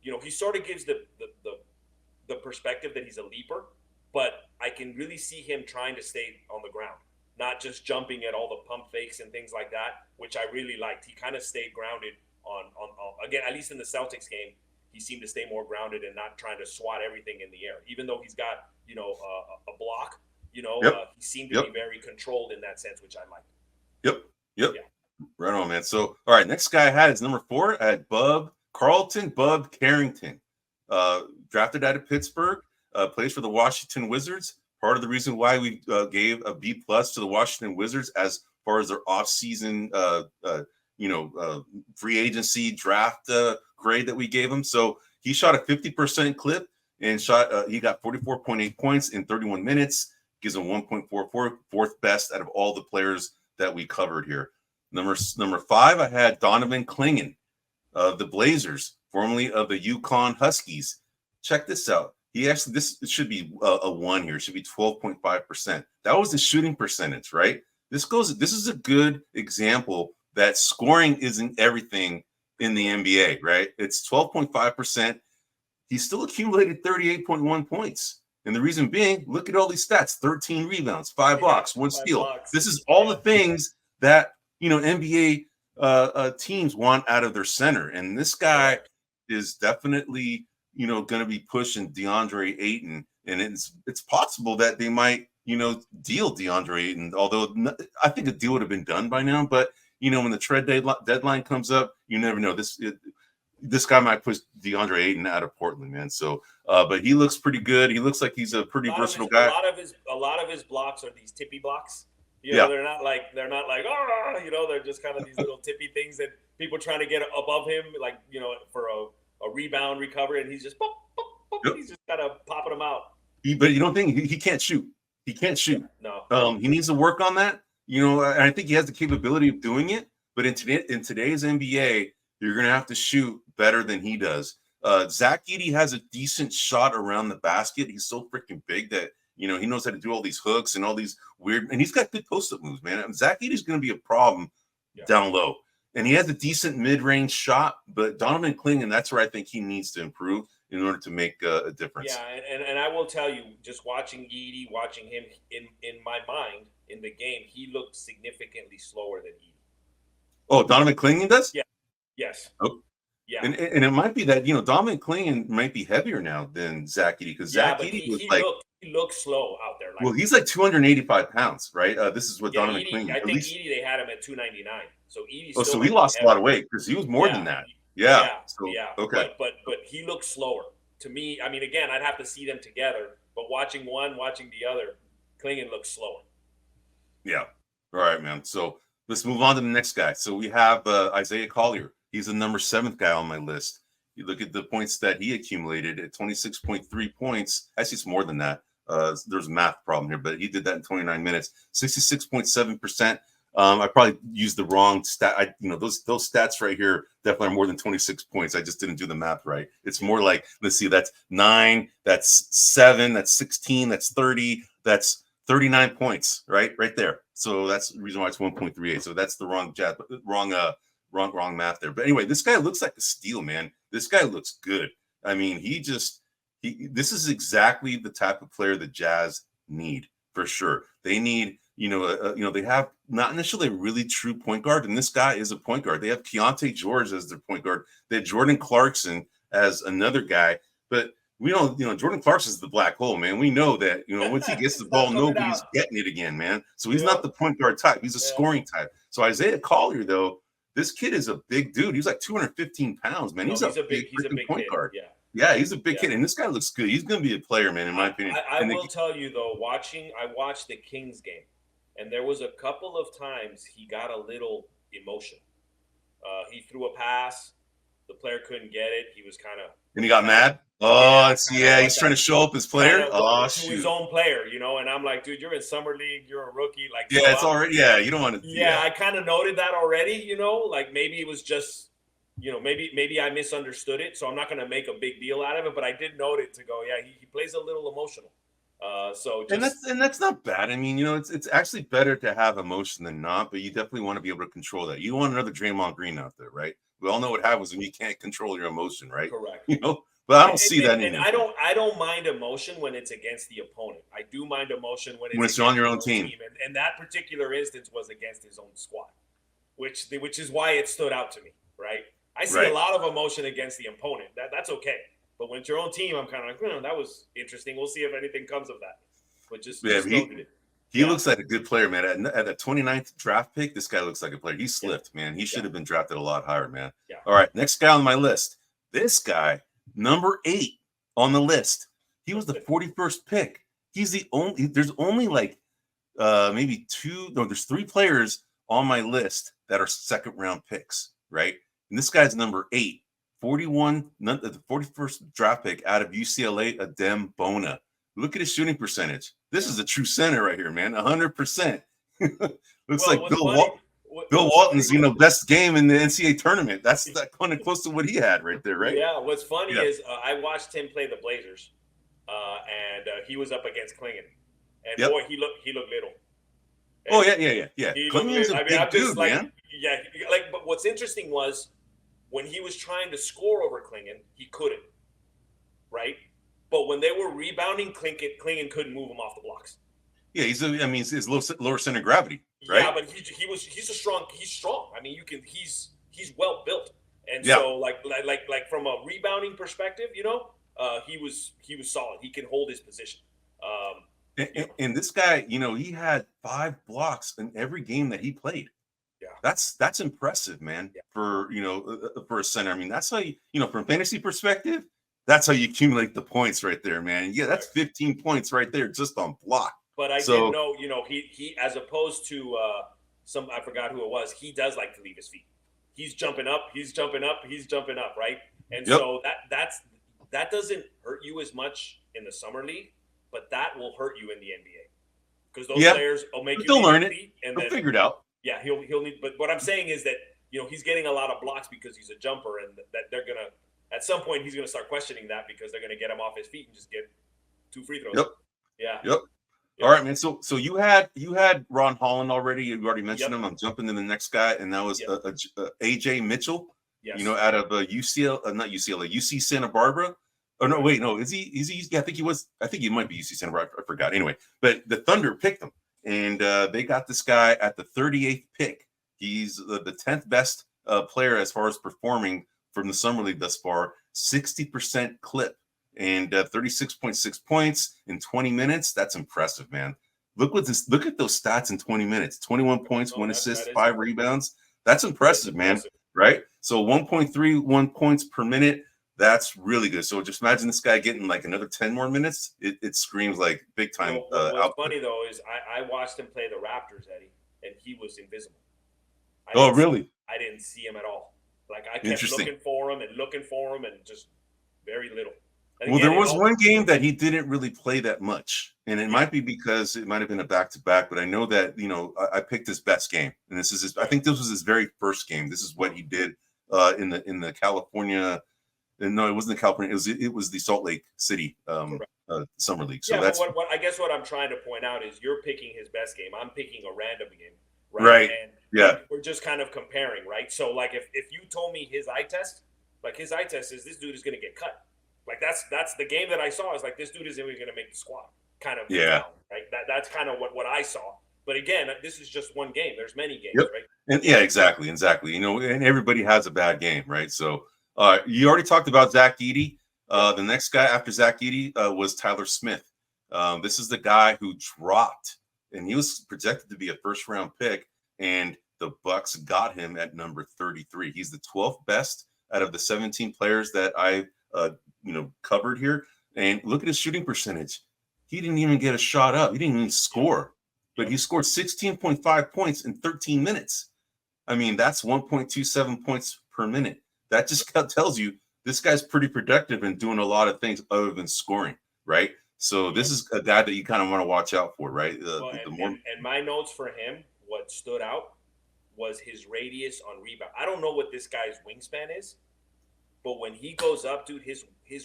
he sort of gives the perspective that he's a leaper, but I can really see him trying to stay on the ground, not just jumping at all the pump fakes and things like that, which I really liked. He kind of stayed grounded on again, at least in the Celtics game, he seemed to stay more grounded and not trying to swat everything in the air. Even though he's got, a block, he seemed to be very controlled in that sense, which I liked. Yep. Yeah. Right on, man. So, all right, next guy I had is number 4. I had Bub Carrington, drafted out of Pittsburgh, plays for the Washington Wizards. Part of the reason why we gave a B+ to the Washington Wizards as far as their offseason free agency draft grade that we gave him. So he shot a 50% clip and he got 44.8 points in 31 minutes, gives him 1.44, fourth best out of all the players that we covered here. Number 5, I had Donovan Clingan of the Blazers, formerly of the UConn Huskies. Check this out. This should be a 1 here. It should be 12.5%. That was the shooting percentage, right? This is a good example that scoring isn't everything in the NBA, right? It's 12.5%. He still accumulated 38.1 points. And the reason being, look at all these stats: 13 rebounds, 5 blocks, 1 steal. This is all the things that, NBA teams want out of their center. And this guy is definitely, going to be pushing DeAndre Ayton. And it's possible that they might, deal DeAndre Ayton, although I think a deal would have been done by now. But, when the trade deadline comes up, you never know. This guy might push DeAndre Ayton out of Portland, man. So, but he looks pretty good. He looks like he's a pretty versatile guy. A lot of his blocks are these tippy blocks. They're not like they're just kind of these little tippy things that people trying to get above him, for a rebound recovery, and he's just he's just kind of popping them out. But you don't think he can't shoot? He can't shoot. No. He needs to work on that. And I think he has the capability of doing it. But in today's NBA, you're going to have to shoot better than he does. Zach Edey has a decent shot around the basket. He's so freaking big that, he knows how to do all these hooks and all these weird, and he's got good post-up moves, man. Zach Edey's going to be a problem down low. And he has a decent mid-range shot, but Donovan Clingan, that's where I think he needs to improve in order to make a difference. Yeah, and I will tell you, just watching Edey, watching him in my mind in the game, he looked significantly slower than Edey. Oh, Donovan Clingan does? Yeah. Yes. Oh. Yeah. And it might be that, Donovan Clingan might be heavier now than Zach Edey, because Zach Edey was he looked slow out there. Well, he's like 285 pounds, right? This is what Donovan Clingan. I think Edey, they had him at 299. So Edey. Oh, so he lost a lot of weight because he was more than that. Yeah. Okay. But he looked slower to me. I mean, again, I'd have to see them together. But watching one, watching the other, Clingan looks slower. Yeah. All right, man. So let's move on to the next guy. So we have Isaiah Collier. He's the number 7th guy on my list. You look at the points that he accumulated at 26.3 points. Actually, it's more than that. There's a math problem here, but he did that in 29 minutes. 66.7%. I probably used the wrong stat. Those stats right here definitely are more than 26 points. I just didn't do the math right. It's more like, let's see, that's 9, that's 7, that's 16, that's 30, that's 39 points, right there. So that's the reason why it's 1.38. So that's the wrong math there. But anyway, this guy looks like a steal, man. This guy looks good. I mean, this is exactly the type of player the Jazz need, for sure. They need they have not necessarily a really true point guard, and this guy is a point guard. They have Keontae George as their point guard. They have Jordan Clarkson as another guy, but we don't, Jordan Clarkson is the black hole, man. We know that, once he gets the ball, nobody's getting it again, man. So he's not the point guard type. He's a scoring type. So Isaiah Collier, though, this kid is a big dude. He's like 215 pounds, man. He's a big point guard. Yeah, he's a big kid, and this guy looks good. He's going to be a player, man, in my opinion. I will tell you, though, I watched the Kings game, and there was a couple of times he got a little emotion. He threw a pass. The player couldn't get it. He was kind of – and he got mad? Oh, he's trying to show up his player? To his own player, and I'm like, dude, you're in summer league. You're a rookie. Like, it's already – you don't want to – Yeah, I kind of noted that already, like maybe it was just – maybe I misunderstood it, so I'm not going to make a big deal out of it. But I did note it to go, he plays a little emotional. And that's not bad. I mean, it's actually better to have emotion than not, but you definitely want to be able to control that. You don't want another Draymond Green out there, right? We all know what happens when you can't control your emotion, right? Correct. But I don't see that. And I don't mind emotion when it's against the opponent. I do mind emotion when it's on your own team. And that particular instance was against his own squad, which is why it stood out to me, right? I see a lot of emotion against the opponent. That's okay. But when it's your own team, I'm kind of like, that was interesting. We'll see if anything comes of that. But he looks like a good player, man. At the 29th draft pick, this guy looks like a player. He slipped, man. He should have been drafted a lot higher, man. Yeah. All right, next guy on my list. This guy, number 8 on the list. He was the 41st pick. He's the only. There's only there's 3 players on my list that are second-round picks, right? And this guy's number 8. The 41st draft pick out of UCLA, Adem Bona. Look at his shooting percentage. This is a true center right here, man. 100%. Looks like Bill Walton's, best game in the NCAA tournament. That's kind of close to what he had right there, right? Yeah. What's funny is I watched him play the Blazers, and he was up against Klingon, and boy, he looked little. And yeah. Klingon's a big dude, man. Yeah, but what's interesting was, when he was trying to score over Klingon, he couldn't, right? But when they were rebounding, Klingon couldn't move him off the blocks. Yeah, he's lower center of gravity, right? Yeah, but he's strong. I mean, he's well built, and so like from a rebounding perspective, he was solid. He can hold his position. And this guy, he had 5 blocks in every game that he played. Yeah, that's impressive, man. Yeah. For a center. I mean, that's how from fantasy perspective, that's how you accumulate the points right there, man. Yeah, that's 15 points right there just on block. But I didn't know, he as opposed to I forgot who it was. He does like to leave his feet. He's jumping up, right? And so that doesn't hurt you as much in the summer league, but that will hurt you in the NBA because those players will make you learn it and then figure it out. Yeah, he'll need. But what I'm saying is that he's getting a lot of blocks because he's a jumper, and that they're gonna at some point he's gonna start questioning that because they're gonna get him off his feet and just get 2 free throws. Yep. All right, man. So you had Ron Holland already. You already mentioned him. I'm jumping to the next guy, and that was AJ Mitchell. Yes. Out of not UCLA, UC Santa Barbara. Oh no, wait, no. Is he? Yeah, I think he was. I think he might be UC Santa Barbara. I forgot. Anyway, but the Thunder picked him. And they got this guy at the 38th pick. He's the 10th best player as far as performing from the summer league thus far. 60% clip and 36.6 points in 20 minutes. That's impressive, man. Look at those stats in 20 minutes. 21 points, 1 assist, 5 rebounds. That's impressive, man. Right? So 1.31 points per minute. That's really good. So just imagine this guy getting like another 10 more minutes. It screams like big time. What's funny though is I watched him play the Raptors, Eddie, and he was invisible. Really? I didn't see him at all. Like I kept looking for him and just very little. And there was one game that he didn't really play that much, and it might be because it might have been a back-to-back. But I know that I picked his best game, and this is I think this was his very first game. This is what he did in the California. No, it wasn't the California. It was the Salt Lake City summer league. So that's what I guess what I'm trying to point out is you're picking his best game. I'm picking a random game, right? And we're just kind of comparing, right? So like if you told me his eye test is this dude is going to get cut. Like that's the game that I saw is like this dude isn't even going to make the squad. Kind of right? That's kind of what I saw. But again, this is just one game. There's many games, Yep. right? And yeah, exactly. You know, and everybody has a bad game, right? So you already talked about Zach Edey. The next guy after Zach Edey was Tyler Smith. This is the guy who dropped, and he was projected to be a first-round pick, and the Bucks got him at number 33. He's the 12th best out of the 17 players that I covered here. And look at his shooting percentage. He didn't even get a shot up. He didn't even score, but he scored 16.5 points in 13 minutes. I mean, that's 1.27 points per minute. That just tells you this guy's pretty productive and doing a lot of things other than scoring, right? So this is a guy that you kind of want to watch out for, right? And my notes for him, what stood out was his radius on rebound. I don't know what this guy's wingspan is, but when he goes up, dude, his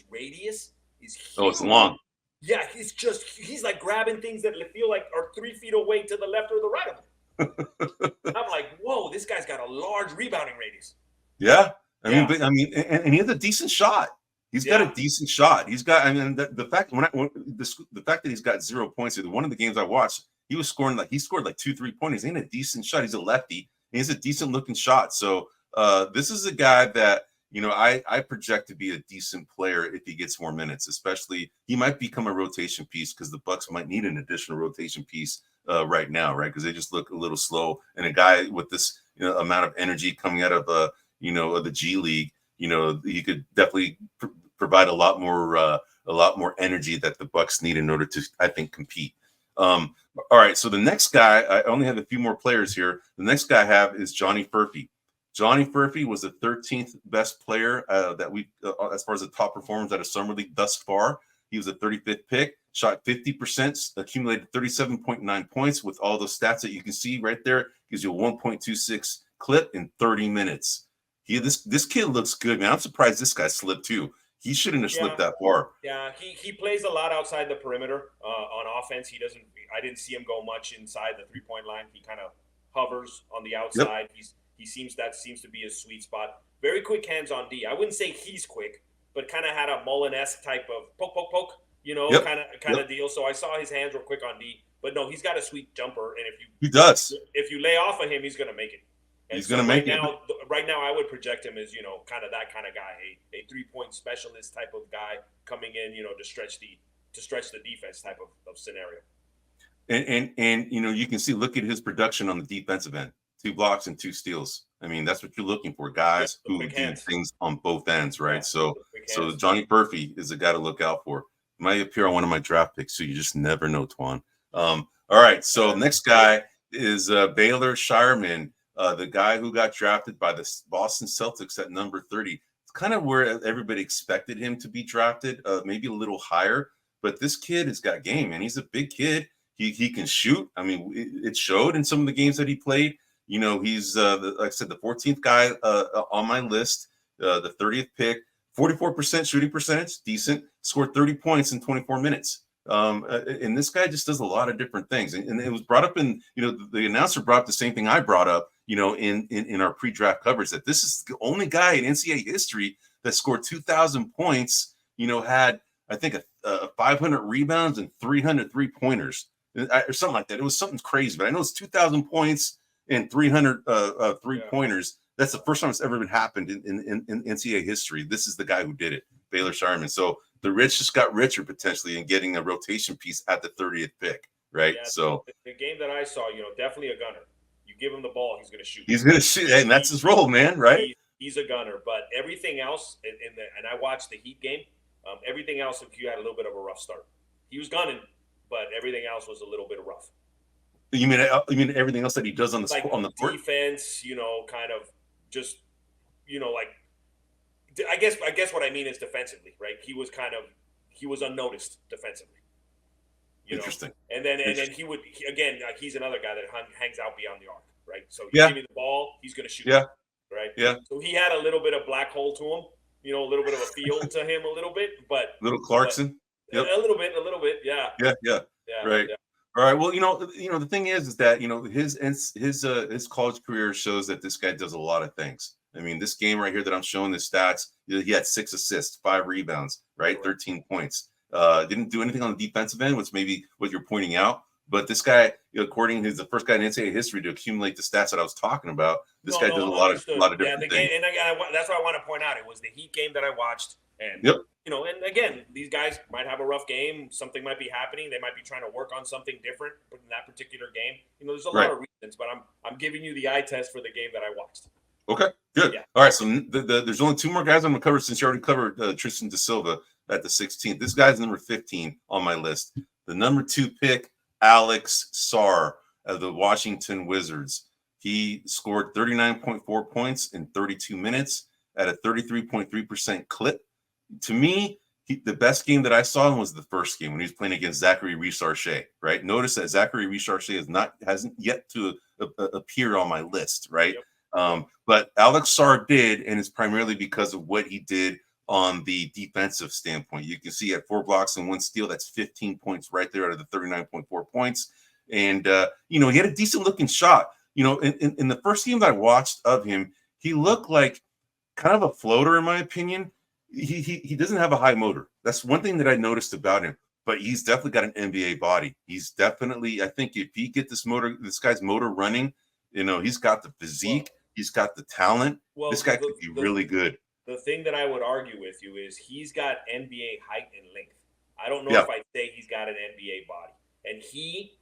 radius is huge. Oh, it's long. Yeah, he's like grabbing things that feel like are 3 feet away to the left or the right of him. I'm like, whoa, this guy's got a large rebounding radius. Yeah. And he has a decent shot. He's got a decent shot. He's got, the fact that he's got 0 points. One of the games I watched, he scored like 2 3-pointers. He had a decent shot. He's a lefty. He has a decent looking shot. So this is a guy that, you know, I project to be a decent player if he gets more minutes. Especially, he might become a rotation piece because the Bucks might need an additional rotation piece right now, right? Because they just look a little slow. And a guy with this amount of energy coming out of the G League, he could definitely provide a lot more energy that the Bucks need in order to, I think, compete. All right, so the next guy, I only have a few more players here. The next guy I have is Johnny Furphy. Johnny Furphy was the 13th best player that we, as far as the top performers out of Summer League thus far. He was the 35th pick, shot 50%, accumulated 37.9 points with all those stats that you can see right there. Gives you a 1.26 clip in 30 minutes. This kid looks good, man. I'm surprised this guy slipped too. He shouldn't have slipped that far. Yeah, he plays a lot outside the perimeter on offense. I didn't see him go much inside the 3-point line. He kind of hovers on the outside. Yep. That seems to be his sweet spot. Very quick hands on D. I wouldn't say he's quick, but kind of had a Mullen-esque type of poke, kind of deal. So I saw his hands were quick on D. But no, he's got a sweet jumper, and if you lay off of him, he's going to make it. And he's going to make it. Right now, I would project him as kind of that kind of guy, a 3-point specialist type of guy coming in, to stretch the defense type of scenario. And you can see, look at his production on the defensive end. 2 blocks and 2 steals. I mean, that's what you're looking for, guys who do things on both ends, right? Yeah, so Johnny Furphy is a guy to look out for. He might appear on one of my draft picks, so you just never know, Twan. All right, so next guy is Baylor Shireman, the guy who got drafted by the Boston Celtics at number 30. It's kind of where everybody expected him to be drafted, maybe a little higher. But this kid has got game, man. He's a big kid. He can shoot. I mean, it showed in some of the games that he played. He's, like I said, the 14th guy on my list, the 30th pick, 44% shooting percentage, decent, scored 30 points in 24 minutes. And this guy just does a lot of different things. And it was brought up in, the announcer brought up the same thing I brought up, in our pre-draft coverage, that this is the only guy in NCAA history that scored 2,000 points, had, I think, 500 rebounds and 300 3-pointers or something like that. It was something crazy, but I know it's 2,000 points and 300 3-pointers. That's the first time it's ever been happened in NCAA history. This is the guy who did it, Baylor Shireman. So the rich just got richer potentially in getting a rotation piece at the 30th pick, right? Yeah, so the game that I saw, definitely a gunner. You give him the ball, he's going to shoot. He's going to shoot, and that's his role, man, right? He's a gunner. But everything else, and I watched the Heat game, everything else, if you had a little bit of a rough start. He was gunning, but everything else was a little bit rough. You mean everything else that he does on the on the court? Defense, kind of just, I guess what I mean is defensively, right? He was unnoticed defensively. Interesting. And then he's another guy that hangs out beyond the arc, right? So you give me the ball, he's going to shoot. Yeah. Right. Yeah. So he had a little bit of black hole to him, a little bit of a feel to him, a little bit, but little Clarkson. Yep. A little bit. Yeah. Yeah. Right. Yeah. All right. Well, the thing is that his college career shows that this guy does a lot of things. I mean, this game right here that I'm showing the stats, he had 6 assists, 5 rebounds, right? 13 points. Didn't do anything on the defensive end, which maybe what you're pointing out. But this guy, according to the first guy in NCAA history to accumulate the stats that I was talking about, this guy does a lot of different things. And that's what I want to point out. It was the Heat game that I watched, and and again, these guys might have a rough game. Something might be happening. They might be trying to work on something different in that particular game. There's a lot of reasons, but I'm giving you the eye test for the game that I watched. Okay, good. Yeah. All right, so there's only two more guys I'm going to cover since you already covered Tristan de Silva at the 16th. This guy's number 15 on my list. The number 2 pick, Alex Sarr of the Washington Wizards. He scored 39.4 points in 32 minutes at a 33.3% clip. To me, the best game that I saw him was the first game when he was playing against Zachary Richarche, right? Notice that Zachary Richarche hasn't yet to appear on my list, right? Yep. But Alex Sarr did, and it's primarily because of what he did on the defensive standpoint. You can see he had 4 blocks and 1 steal. That's 15 points right there out of the 39.4 points. And, he had a decent looking shot. In the first game that I watched of him, he looked like kind of a floater, in my opinion. He doesn't have a high motor. That's one thing that I noticed about him, but he's definitely got an NBA body. He's definitely, I think if he get this guy's motor running, he's got the physique, he's got the talent. This guy could be really good. The thing that I would argue with you is he's got NBA height and length. I don't know if I'd say he's got an NBA body. And he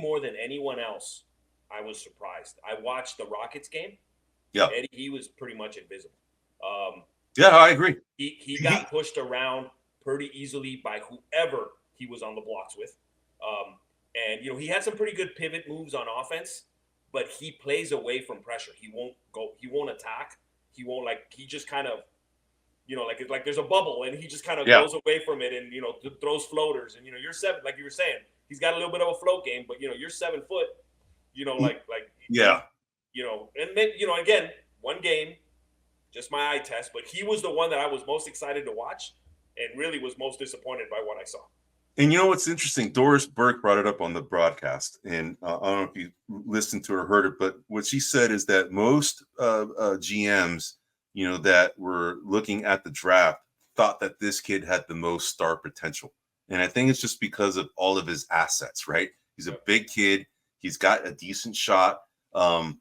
more than anyone else, I was surprised. I watched the Rockets game. Yeah. Eddie, he was pretty much invisible. Yeah, I agree. He got pushed around pretty easily by whoever he was on the blocks with. And he had some pretty good pivot moves on offense, but he plays away from pressure. He won't attack. He won't he just kind of, like there's a bubble and he just kind of goes away from it and, throws floaters. And, you're 7, like you were saying, he's got a little bit of a float game, but, you're 7 foot, and then, again, one game, just my eye test, but he was the one that I was most excited to watch and really was most disappointed by what I saw. And what's interesting? Doris Burke brought it up on the broadcast, and I don't know if you listened to or heard it, but what she said is that most GMs, that were looking at the draft thought that this kid had the most star potential. And I think it's just because of all of his assets, right? He's a big kid. He's got a decent shot. The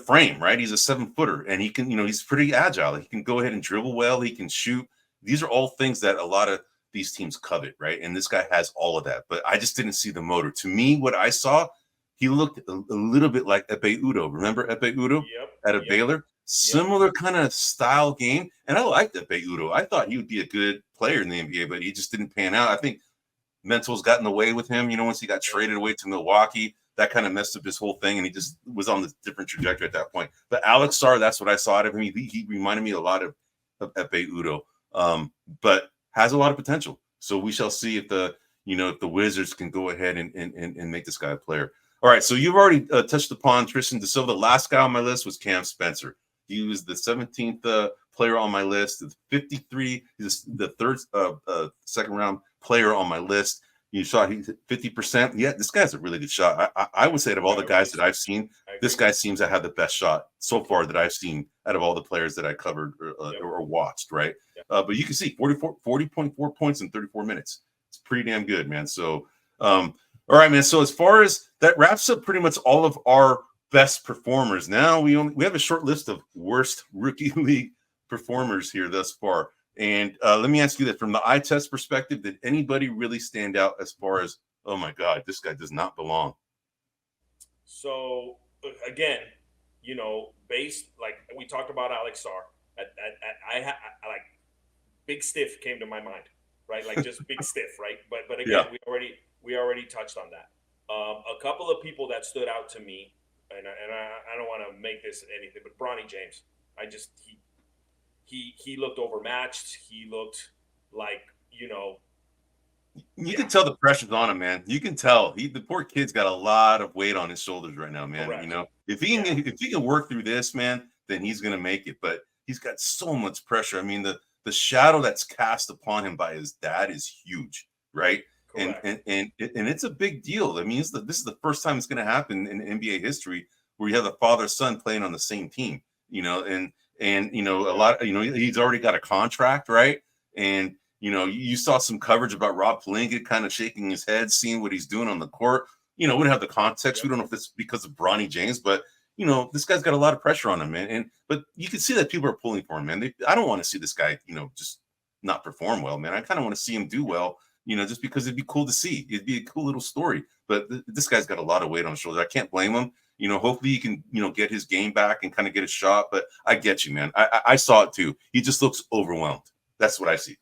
frame, right? He's a 7-footer and he can, he's pretty agile. He can go ahead and dribble well. He can shoot. These are all things that a lot of these teams covet, right? And this guy has all of that, but I just didn't see the motor. To me, what I saw, he looked a little bit like Epe Udo. Remember Epe Udo at Baylor? Similar kind of style game. And I liked Epe Udo. I thought he would be a good player in the NBA, but he just didn't pan out. I think mentals got in the way with him. Once he got traded away to Milwaukee, that kind of messed up his whole thing, and he just was on this different trajectory at that point. But Alex Sarr, that's what I saw out of him. He reminded me a lot of Epe Udo, but has a lot of potential. So we shall see if the Wizards can go ahead and make this guy a player. All right, so you've already touched upon Tristan de Silva. The last guy on my list was Cam Spencer. He was the 17th player on my list. The 53. He's the third second round player on my list. You saw he's 50%. Yeah, this guy's a really good shot. I would say out of all the guys that I've seen, this guy seems to have the best shot so far that I've seen out of all the players that I covered or watched, right? But you can see 40.4 points in 34 minutes. It's pretty damn good, man. So, all right, man. So as far as that wraps up pretty much all of our best performers. Now we have a short list of worst rookie league performers here thus far. And let me ask you that from the eye test perspective, did anybody really stand out as far as, oh my God, this guy does not belong? So again, based, like we talked about Alex Sarr, I like Big Stiff came to my mind, right? Like just Big Stiff, right? But again, we already touched on that. A couple of people that stood out to me, and I don't want to make this anything, but Bronny James, he looked overmatched. He looked like, You can tell the pressure's on him, man. You can tell the poor kid's got a lot of weight on his shoulders right now, man. Correct. If he can work through this, man, then he's gonna make it. But he's got so much pressure. I mean, the shadow that's cast upon him by his dad is huge, right? Correct. And it's a big deal. I mean, this is the first time it's gonna happen in NBA history where you have a father-son playing on the same team, and a lot, he's already got a contract, right? And You saw some coverage about Rob Pelinka kind of shaking his head, seeing what he's doing on the court. We don't have the context. We don't know if it's because of Bronny James, but this guy's got a lot of pressure on him, man. But you can see that people are pulling for him, man. I don't want to see this guy, just not perform well, man. I kind of want to see him do well, just because it'd be cool to see. It'd be a cool little story. But this guy's got a lot of weight on his shoulders. I can't blame him. Hopefully he can, get his game back and kind of get a shot. But I get you, man. I saw it too. He just looks overwhelmed. That's what I see.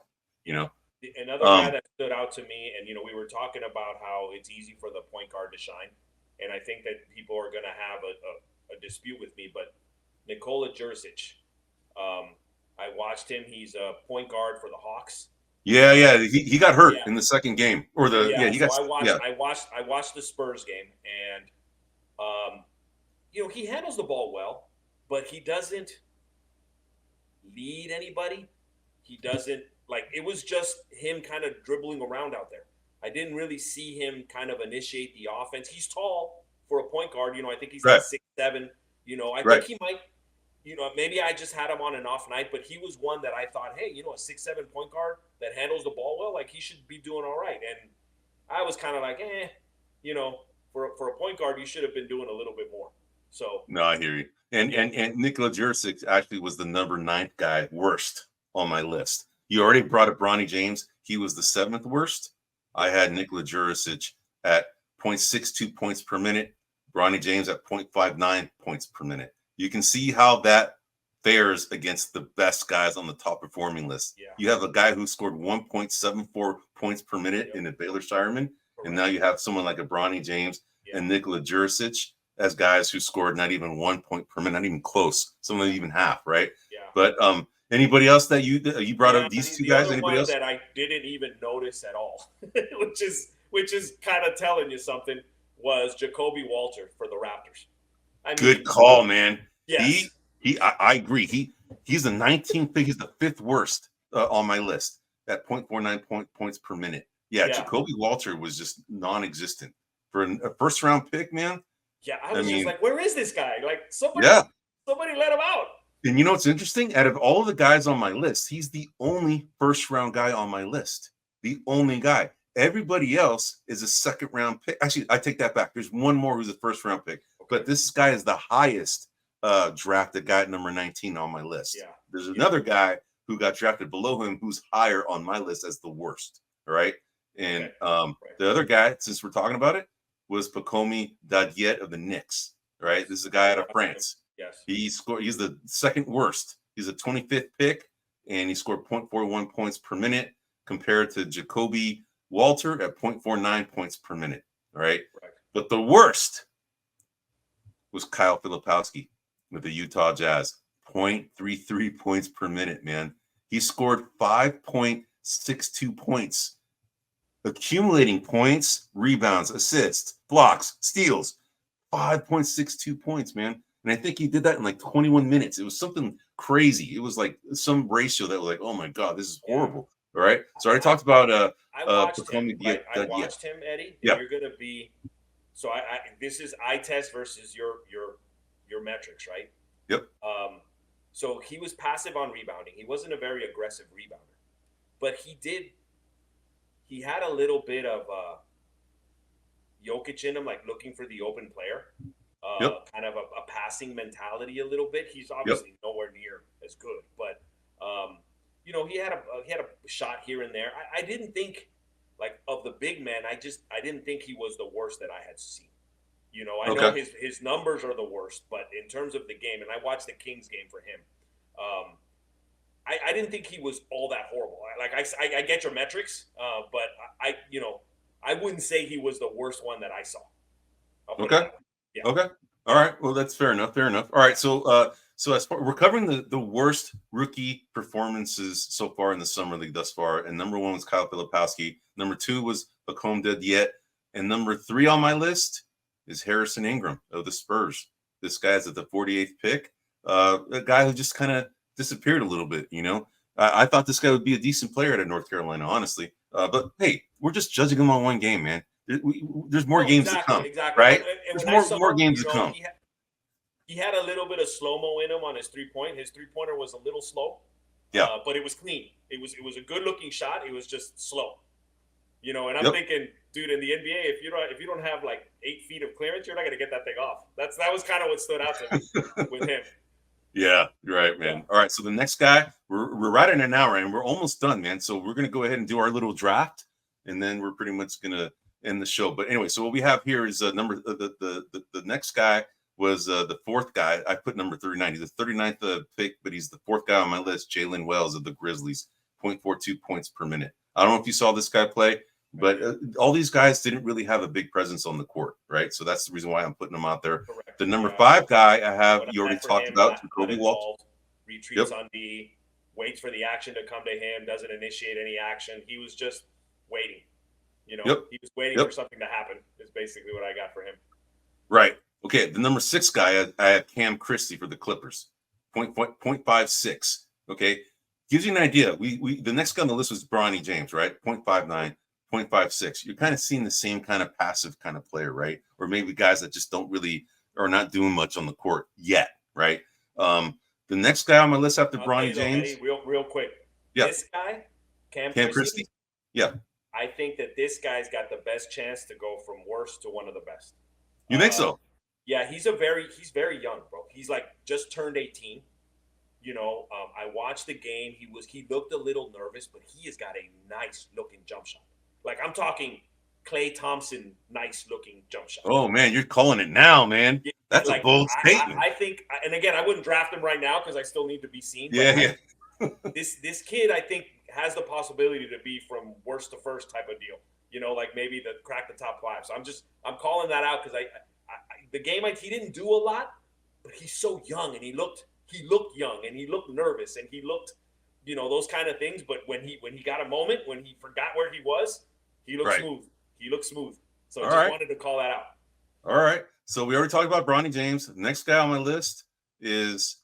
Another guy that stood out to me, and we were talking about how it's easy for the point guard to shine, and I think that people are going to have a dispute with me, but Nikola Jurisic, I watched him. He's a point guard for the Hawks. Yeah. He got hurt in the second game, or I watched the Spurs game, and he handles the ball well, but he doesn't lead anybody. He doesn't. It was just him kind of dribbling around out there. I didn't really see him kind of initiate the offense. He's tall for a point guard. I think he's like 6'7". I think he might, maybe I just had him on an off night, but he was one that I thought, hey, a 6'7" point guard that handles the ball well, he should be doing all right. And I was kind of like, for a point guard, you should have been doing a little bit more. So no, I hear you. And Nikola Jurisic actually was the number 9th guy worst on my list. You already brought up Bronny James. He was the 7th worst. I had Nikola Jurisic at 0.62 points per minute. Bronny James at 0.59 points per minute. You can see how that fares against the best guys on the top performing list. Yeah. You have a guy who scored 1.74 points per minute in a Baylor Shireman, and now you have someone like a Bronny James and Nikola Jurisic as guys who scored not even 1 point per minute, not even close, some of them even half, right? Yeah. But anybody else that you brought up? These two guys? Anybody else that I didn't even notice at all, which is kind of telling you something, was Jacoby Walter for the Raptors. Good call, man. Yes. I agree. He's the 19th pick. He's the 5th worst on my list at 0.49 points per minute. Yeah, Jacoby Walter was just non-existent for a first round pick, man. Yeah, I was just like, where is this guy? Somebody let him out. And what's interesting? Out of all of the guys on my list, he's the only first-round guy on my list. The only guy. Everybody else is a second-round pick. Actually, I take that back. There's one more who's a first-round pick. Okay. But this guy is the highest drafted guy at number 19 on my list. Yeah. There's another guy who got drafted below him who's higher on my list as the worst. Right? And the other guy, since we're talking about it, was Pacomi Dadiet of the Knicks. Right? This is a guy out of France. Yes. He's the second worst. He's a 25th pick, and he scored 0.41 points per minute compared to Jacoby Walter at 0.49 points per minute. Right? But the worst was Kyle Filipowski with the Utah Jazz. 0.33 points per minute, man. He scored 5.62 points. Accumulating points, rebounds, assists, blocks, steals. 5.62 points, man. And I think he did that in 21 minutes. It was something crazy. It was like some ratio that was like, oh my God, this is horrible. All right. So I talked about I watched him, Eddie. Yeah. You're gonna be this is eye test versus your metrics, right? Yep. So he was passive on rebounding. He wasn't a very aggressive rebounder. But he had a little bit of Jokic in him, looking for the open player. Kind of a passing mentality a little bit. He's obviously nowhere near as good, but he had a shot here and there. I didn't think of the big man. I didn't think he was the worst that I had seen. I know his numbers are the worst, but in terms of the game, and I watched the Kings game for him, I didn't think he was all that horrible. I get your metrics, but I wouldn't say he was the worst one that I saw. Okay. Yeah. Okay. All right. Well, that's fair enough. All right. So as far we're covering the worst rookie performances so far in the summer league thus far, and number 1 was Kyle Filipowski. Number 2 was Pacomi Dadiet, and number 3 on my list is Harrison Ingram of the Spurs. This guy's at the 48th pick. A guy who just kind of disappeared a little bit. I thought this guy would be a decent player at North Carolina, honestly. But hey, we're just judging him on one game, man. There's more games to come, right? There's more games to come. He had a little bit of slow-mo in him on his three-point. His three-pointer was a little slow, but it was clean. It was a good looking shot. It was just slow. And I'm thinking, dude, in the NBA, if you don't have like 8 feet of clearance, you're not going to get that thing off. That was kind of what stood out to me with him. Yeah, you're right, man. Yeah. All right, so the next guy, we're right in an hour, and we're almost done, man. So we're gonna go ahead and do our little draft, and then we're pretty much gonna end the show. But anyway, so what we have here is the next guy was the fourth guy. I put number 39. He's the 39th pick, but he's the fourth guy on my list. Jaylon Wells of the Grizzlies, 0.42 points per minute. I don't know if you saw this guy play. But all these guys didn't really have a big presence on the court, right? So that's the reason why I'm putting them out there. Correct. The number 5 guy I have, you already talked about, Jacoby Waltz. Retreats on D, waits for the action to come to him, doesn't initiate any action. He was just waiting. He was waiting for something to happen, is basically what I got for him. Right. Okay, the number 6 guy, I have Cam Christie for the Clippers, 0.56. Okay, gives you an idea. The next guy on the list was Bronny James, right? 0.59. 0.56. You're kind of seeing the same kind of passive kind of player, right? Or maybe guys that just don't really are not doing much on the court yet, right? The next guy on my list after Bronny James, real quick. Yeah. This guy, Cam Christie. Yeah. I think that this guy's got the best chance to go from worst to one of the best. You think so? Yeah, he's very young, bro. He's like just turned 18. I watched the game. He looked a little nervous, but he has got a nice looking jump shot. Like, I'm talking Klay Thompson, nice-looking jump shot. Oh, man, you're calling it now, man. That's like, a bold statement. I think – and, again, I wouldn't draft him right now because I still need to be seen. Yeah. This kid, I think, has the possibility to be from worst to first type of deal. Like maybe crack the top 5. So I'm calling that out because he didn't do a lot, but he's so young, and he looked young, and he looked nervous, and he looked – those kind of things. But when he got a moment, when he forgot where he was, he looked smooth. He looked smooth. So I just wanted to call that out. All right. So we already talked about Bronny James. The next guy on my list is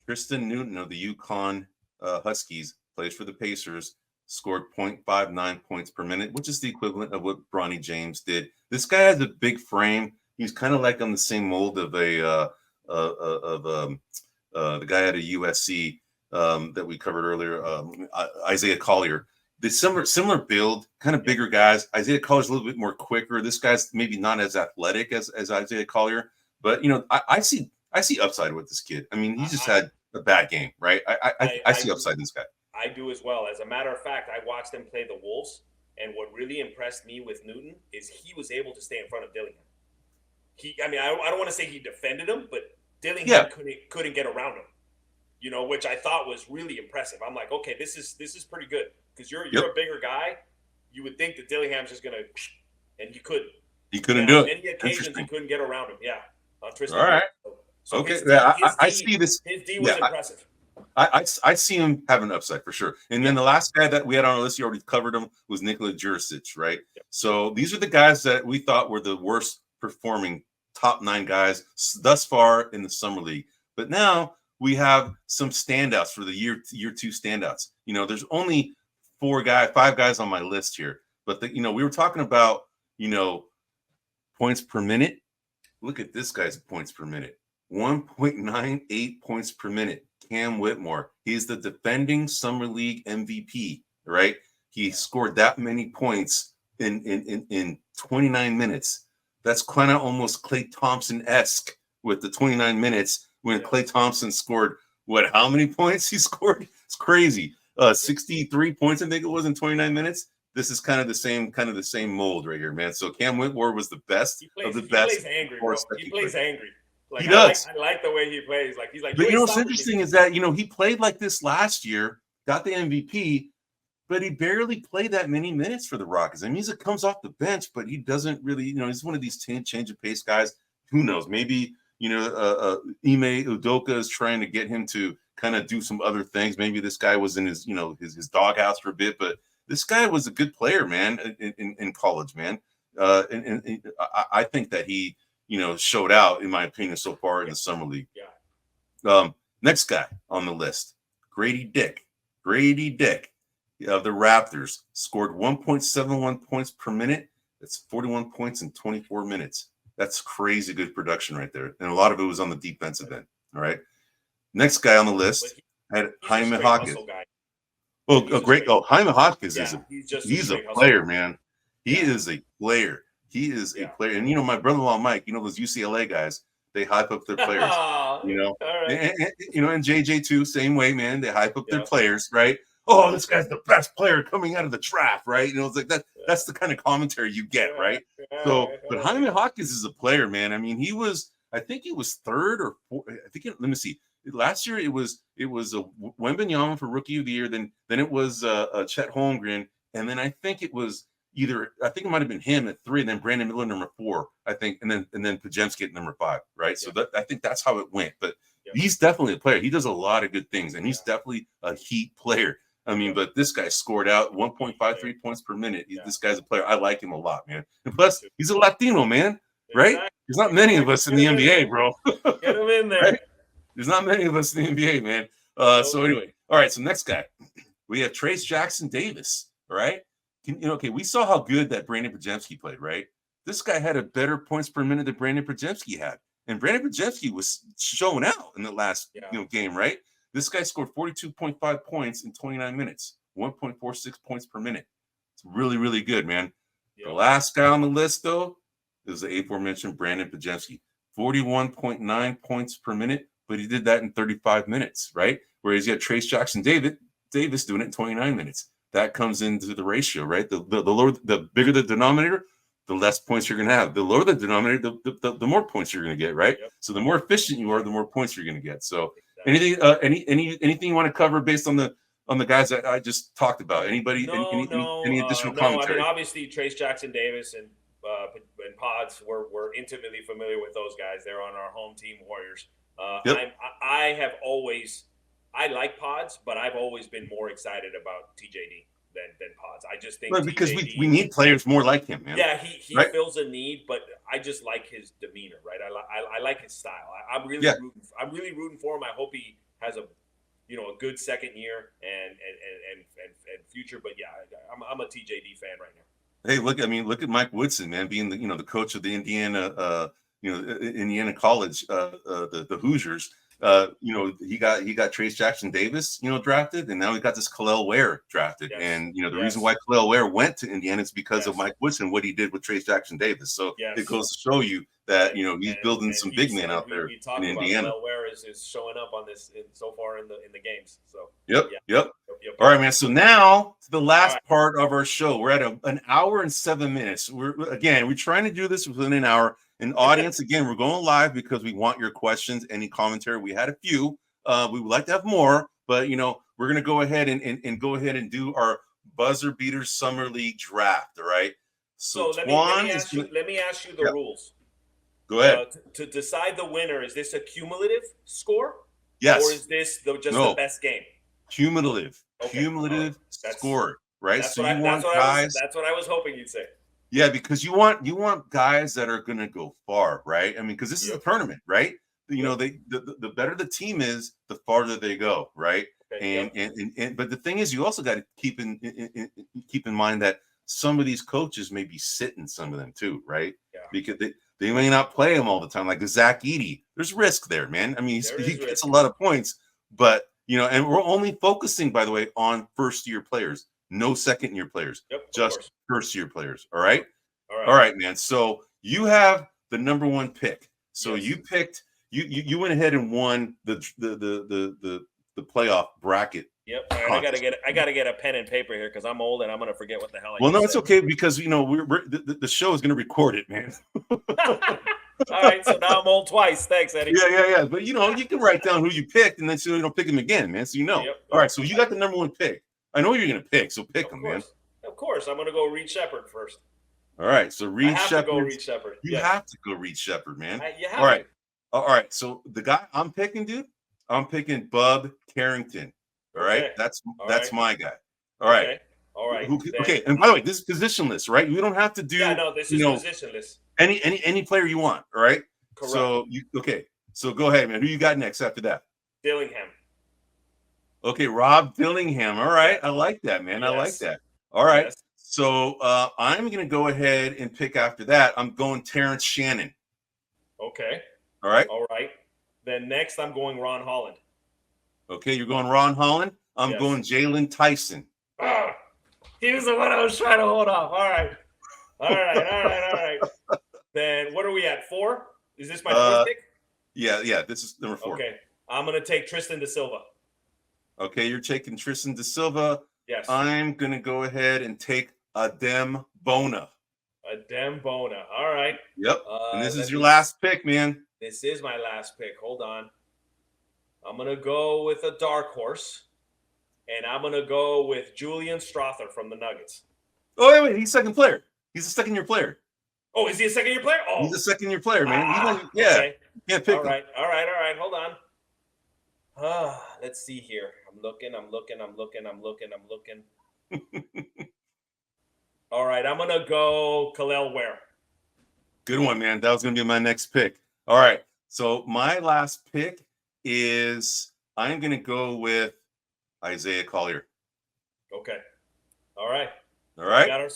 Tristan Newton of the UConn Huskies. Plays for the Pacers. Scored 0.59 points per minute, which is the equivalent of what Bronny James did. This guy has a big frame. He's kind of like on the same mold of the guy out of USC. That we covered earlier, Isaiah Collier. The similar build, kind of bigger guys. Isaiah Collier's a little bit more quicker. This guy's maybe not as athletic as Isaiah Collier, but I see upside with this kid. I mean, he just had a bad game, right? I see upside in this guy. I do as well. As a matter of fact, I watched him play the Wolves, and what really impressed me with Newton is he was able to stay in front of Dillingham. I don't want to say he defended him, but Dillingham couldn't get around him. Which I thought was really impressive. I'm like, okay, this is pretty good because you're a bigger guy. You would think that Dillingham's just gonna, and he couldn't. He couldn't do it. Many occasions he couldn't get around him. Yeah, Tristan. All right. So okay. I see this. His D was impressive. I see him having an upside for sure. And then the last guy that we had on our list, you already covered him, was Nikola Jurisic, right? Yep. So these are the guys that we thought were the worst performing top 9 guys thus far in the summer league. But now we have some standouts for the year 2 standouts. There's only 5 guys on my list here, but we were talking about, points per minute. Look at this guy's points per minute, 1.98 points per minute. Cam Whitmore. He's the defending summer league MVP, right? He scored that many points in 29 minutes. That's kind of almost Klay Thompson-esque with the 29 minutes. When Klay Thompson scored, how many points he scored? It's crazy. 63 points, I think it was, in 29 minutes. This is kind of the same mold right here, man. So Cam Whitmore was the best of the best. He plays angry, bro. He plays angry. He does. I like the way he plays. He's like. But what's interesting is that he played like this last year, got the MVP, but he barely played that many minutes for the Rockets. I mean, he comes off the bench, but he doesn't really. He's one of these change of pace guys. Who knows? Maybe Ime Udoka is trying to get him to kind of do some other things. Maybe this guy was in his doghouse for a bit, but this guy was a good player, man, in college, man. And I think that he, showed out, in my opinion, so far in the summer league. Yeah. Next guy on the list, Grady Dick of the Raptors, scored 1.71 points per minute. That's 41 points in 24 minutes. That's crazy good production right there. And a lot of it was on the defensive end. All right. Next guy on the list had Jaime Jaquez. Oh, a great. Oh, Jaime Hopkins yeah, is he's a great player, hustler. man. He is a player. He is a player. And my brother-in-law Mike, those UCLA guys, they hype up their players. All right. And JJ too, same way, man. They hype up their players, right? Oh, this guy's the best player coming out of the draft, right? It's like that. That's the kind of commentary you get, right? So, but Jaime Hopkins is a player, man. I mean, I think he was third or fourth. Let me see. Last year it was a Wembanyama for Rookie of the Year. Then it was Chet Holmgren, and then I think it might have been him at 3, and then Brandon Miller number 4, I think, and then Podziemski at number 5, right? So I think that's how it went. But he's definitely a player. He does a lot of good things, and he's definitely a Heat player. I mean, but this guy scored out 1.53 points per minute. This guy's a player. I like him a lot, man. And plus, he's a Latino, man, right? Exactly. There's not many of us in the NBA, bro. Get him in there. Right? There's not many of us in the NBA, man. So anyway, all right. So next guy, we have Trayce Jackson-Davis. All right. We saw how good that Brandon Podziemski played, right? This guy had a better points per minute than Brandon Podziemski had, and Brandon Podziemski was showing out in the last game, right? This guy scored 42.5 points in 29 minutes, 1.46 points per minute. It's really, really good, man. The last guy on the list, though, is the aforementioned Brandon Podziemski, 41.9 points per minute, but he did that in 35 minutes, right? Whereas you got Trayce Jackson-Davis doing it in 29 minutes. That comes into the ratio, right? The lower, the bigger the denominator, the less points you're going to have. The lower the denominator, the more points you're going to get, right? Yep. So the more efficient you are, the more points you're going to get. So anything you want to cover based on the guys that I just talked about? Anybody? Any additional commentary? I mean, obviously Trayce Jackson-Davis and Pods, we're intimately familiar with those guys. They're on our home team, Warriors. I like Pods, but I've always been more excited about TJD than Pods. I just think because we need players more like him, man. Yeah, he fills a need, but I just like his demeanor, right? I like his style. I'm really rooting for him. I hope he has a good second year and future. But yeah, I'm a TJD fan right now. Hey, look at Mike Woodson, man, being the coach of the Indiana Indiana College, the Hoosiers. He got Trayce Jackson-Davis, drafted, and now we got this Kel'el Ware drafted. Yes. And the reason why Kel'el Ware went to Indiana is because of Mike Woodson, what he did with Trayce Jackson-Davis. So it goes to show you that he's building some big men out there in Indiana. Kel'el Ware is showing up on this so far in the games. So Yep. All right, man. So now to the last part of our show. We're at an hour and 7 minutes. We're trying to do this within an hour. And audience, again, we're going live because we want your questions, any commentary. We had a few. We would like to have more, but we're gonna go ahead and do our buzzer beater summer league draft. All right. So let me ask you the rules. Go ahead. To decide the winner, is this a cumulative score? Yes. Or is this the best game? Cumulative score, right? That's what I was hoping you'd say. Yeah, because you want guys that are going to go far, right? I mean, because this is a tournament, right? The better the team is, the farther they go, right? Okay, and but the thing is, you also got to keep in mind that some of these coaches may be sitting some of them too, right? Yeah. Because they may not play them all the time, like the Zach Edey. There's risk there, man. I mean, he gets a lot of points, but and we're only focusing, by the way, on first-year players. No second-year players, just first-year players. All right, man. So you have the number 1 pick. So you picked. You went ahead and won the playoff bracket. Yep. All right, I gotta get a pen and paper here because I'm old and I'm gonna forget what the hell. It's okay because the show is gonna record it, man. All right, so now I'm old twice. Thanks, Eddie. Yeah. But you can write down who you picked and then so you don't pick him again, man. So Yep. All right, so you got the number 1 pick. I know you're going to pick, so pick them, man. Of course. I'm going to go Reed Shepherd first. All right, so Reed Shepherd. You have to go Reed Shepherd, man. All right. So the guy I'm picking, dude, I'm picking Bub Carrington. All right, that's my guy. All right. Okay, and by the way, this is positionless, right? You don't have to do. Yeah, no, this is positionless. Any player you want, all right? Correct. So go ahead, man. Who you got next after that? Dillingham. Okay, Rob Dillingham. All right. I like that, man. Yes. I like that. All right. Yes. So I'm going to go ahead and pick after that. I'm going Terrence Shannon. Okay. All right. Then next I'm going Ron Holland. Okay, you're going Ron Holland. I'm going Jaylon Tyson. Oh, he was the one I was trying to hold off. All right. Then what are we at? 4? Is this my 4th pick? Yeah. This is number 4. Okay. I'm going to take Tristan da Silva. Okay, you're taking Tristan da Silva. Yes. I'm going to go ahead and take Adem Bona. Adem Bona. All right. Yep. And this is your last pick, man. This is my last pick. Hold on. I'm going to go with a dark horse, and I'm going to go with Julian Strawther from the Nuggets. Oh, wait. He's second player. He's a second-year player. Oh, is he a second-year player? Oh. He's a second-year player, man. Okay. Can't pick him. All right. Hold on. Let's see here. I'm looking. All right. I'm going to go Kel'el Ware. Good one, man. That was going to be my next pick. All right. So my last pick is I'm going to go with Isaiah Collier. Okay. All right.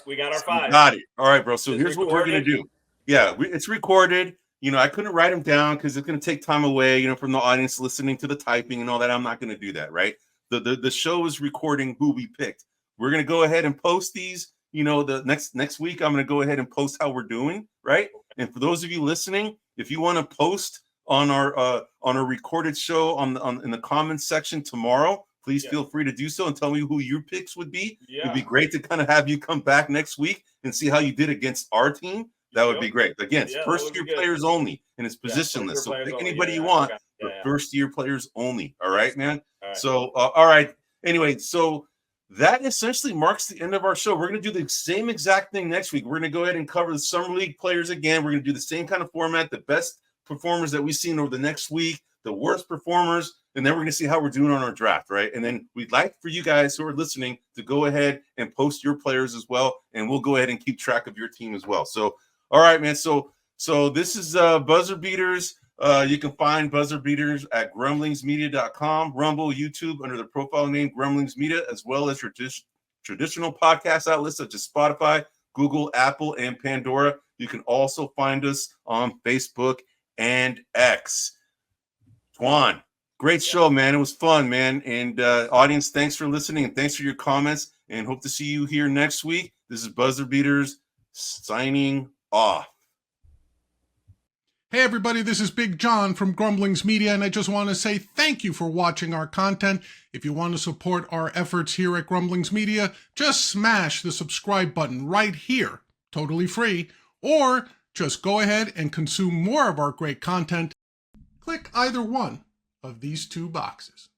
We got our 5. Got it. All right, bro. So here's what we're going to do. Yeah, it's recorded. I couldn't write them down because it's going to take time away, from the audience listening to the typing and all that. I'm not going to do that, right? The show is recording who we picked. We're going to go ahead and post these. The next week, I'm going to go ahead and post how we're doing, right? And for those of you listening, if you want to post on our recorded show in the comments section tomorrow, please feel free to do so and tell me who your picks would be. Yeah. It'd be great to kind of have you come back next week and see how you did against our team. That would be great. Again, first-year players only, and it's positionless. So pick anybody you want, but first-year players only. All right, man? All right. So, all right. Anyway, so that essentially marks the end of our show. We're going to do the same exact thing next week. We're going to go ahead and cover the Summer League players again. We're going to do the same kind of format, the best performers that we've seen over the next week, the worst performers, and then we're going to see how we're doing on our draft, right? And then we'd like for you guys who are listening to go ahead and post your players as well, and we'll go ahead and keep track of your team as well. So, all right, man. So this is Buzzer Beaters. You can find Buzzer Beaters at grumblingsmedia.com, Rumble, YouTube under the profile name Grumblings Media, as well as your traditional podcast outlets such as Spotify, Google, Apple, and Pandora. You can also find us on Facebook and X. Twan, great show, man. It was fun, man. And audience, thanks for listening and thanks for your comments. And hope to see you here next week. This is Buzzer Beaters signing off. Hey everybody, this is Big John from Grumblings Media, and I just want to say thank you for watching our content. If you want to support our efforts here at Grumblings Media, just smash the subscribe button right here, totally free, or just go ahead and consume more of our great content. Click either one of these 2 boxes.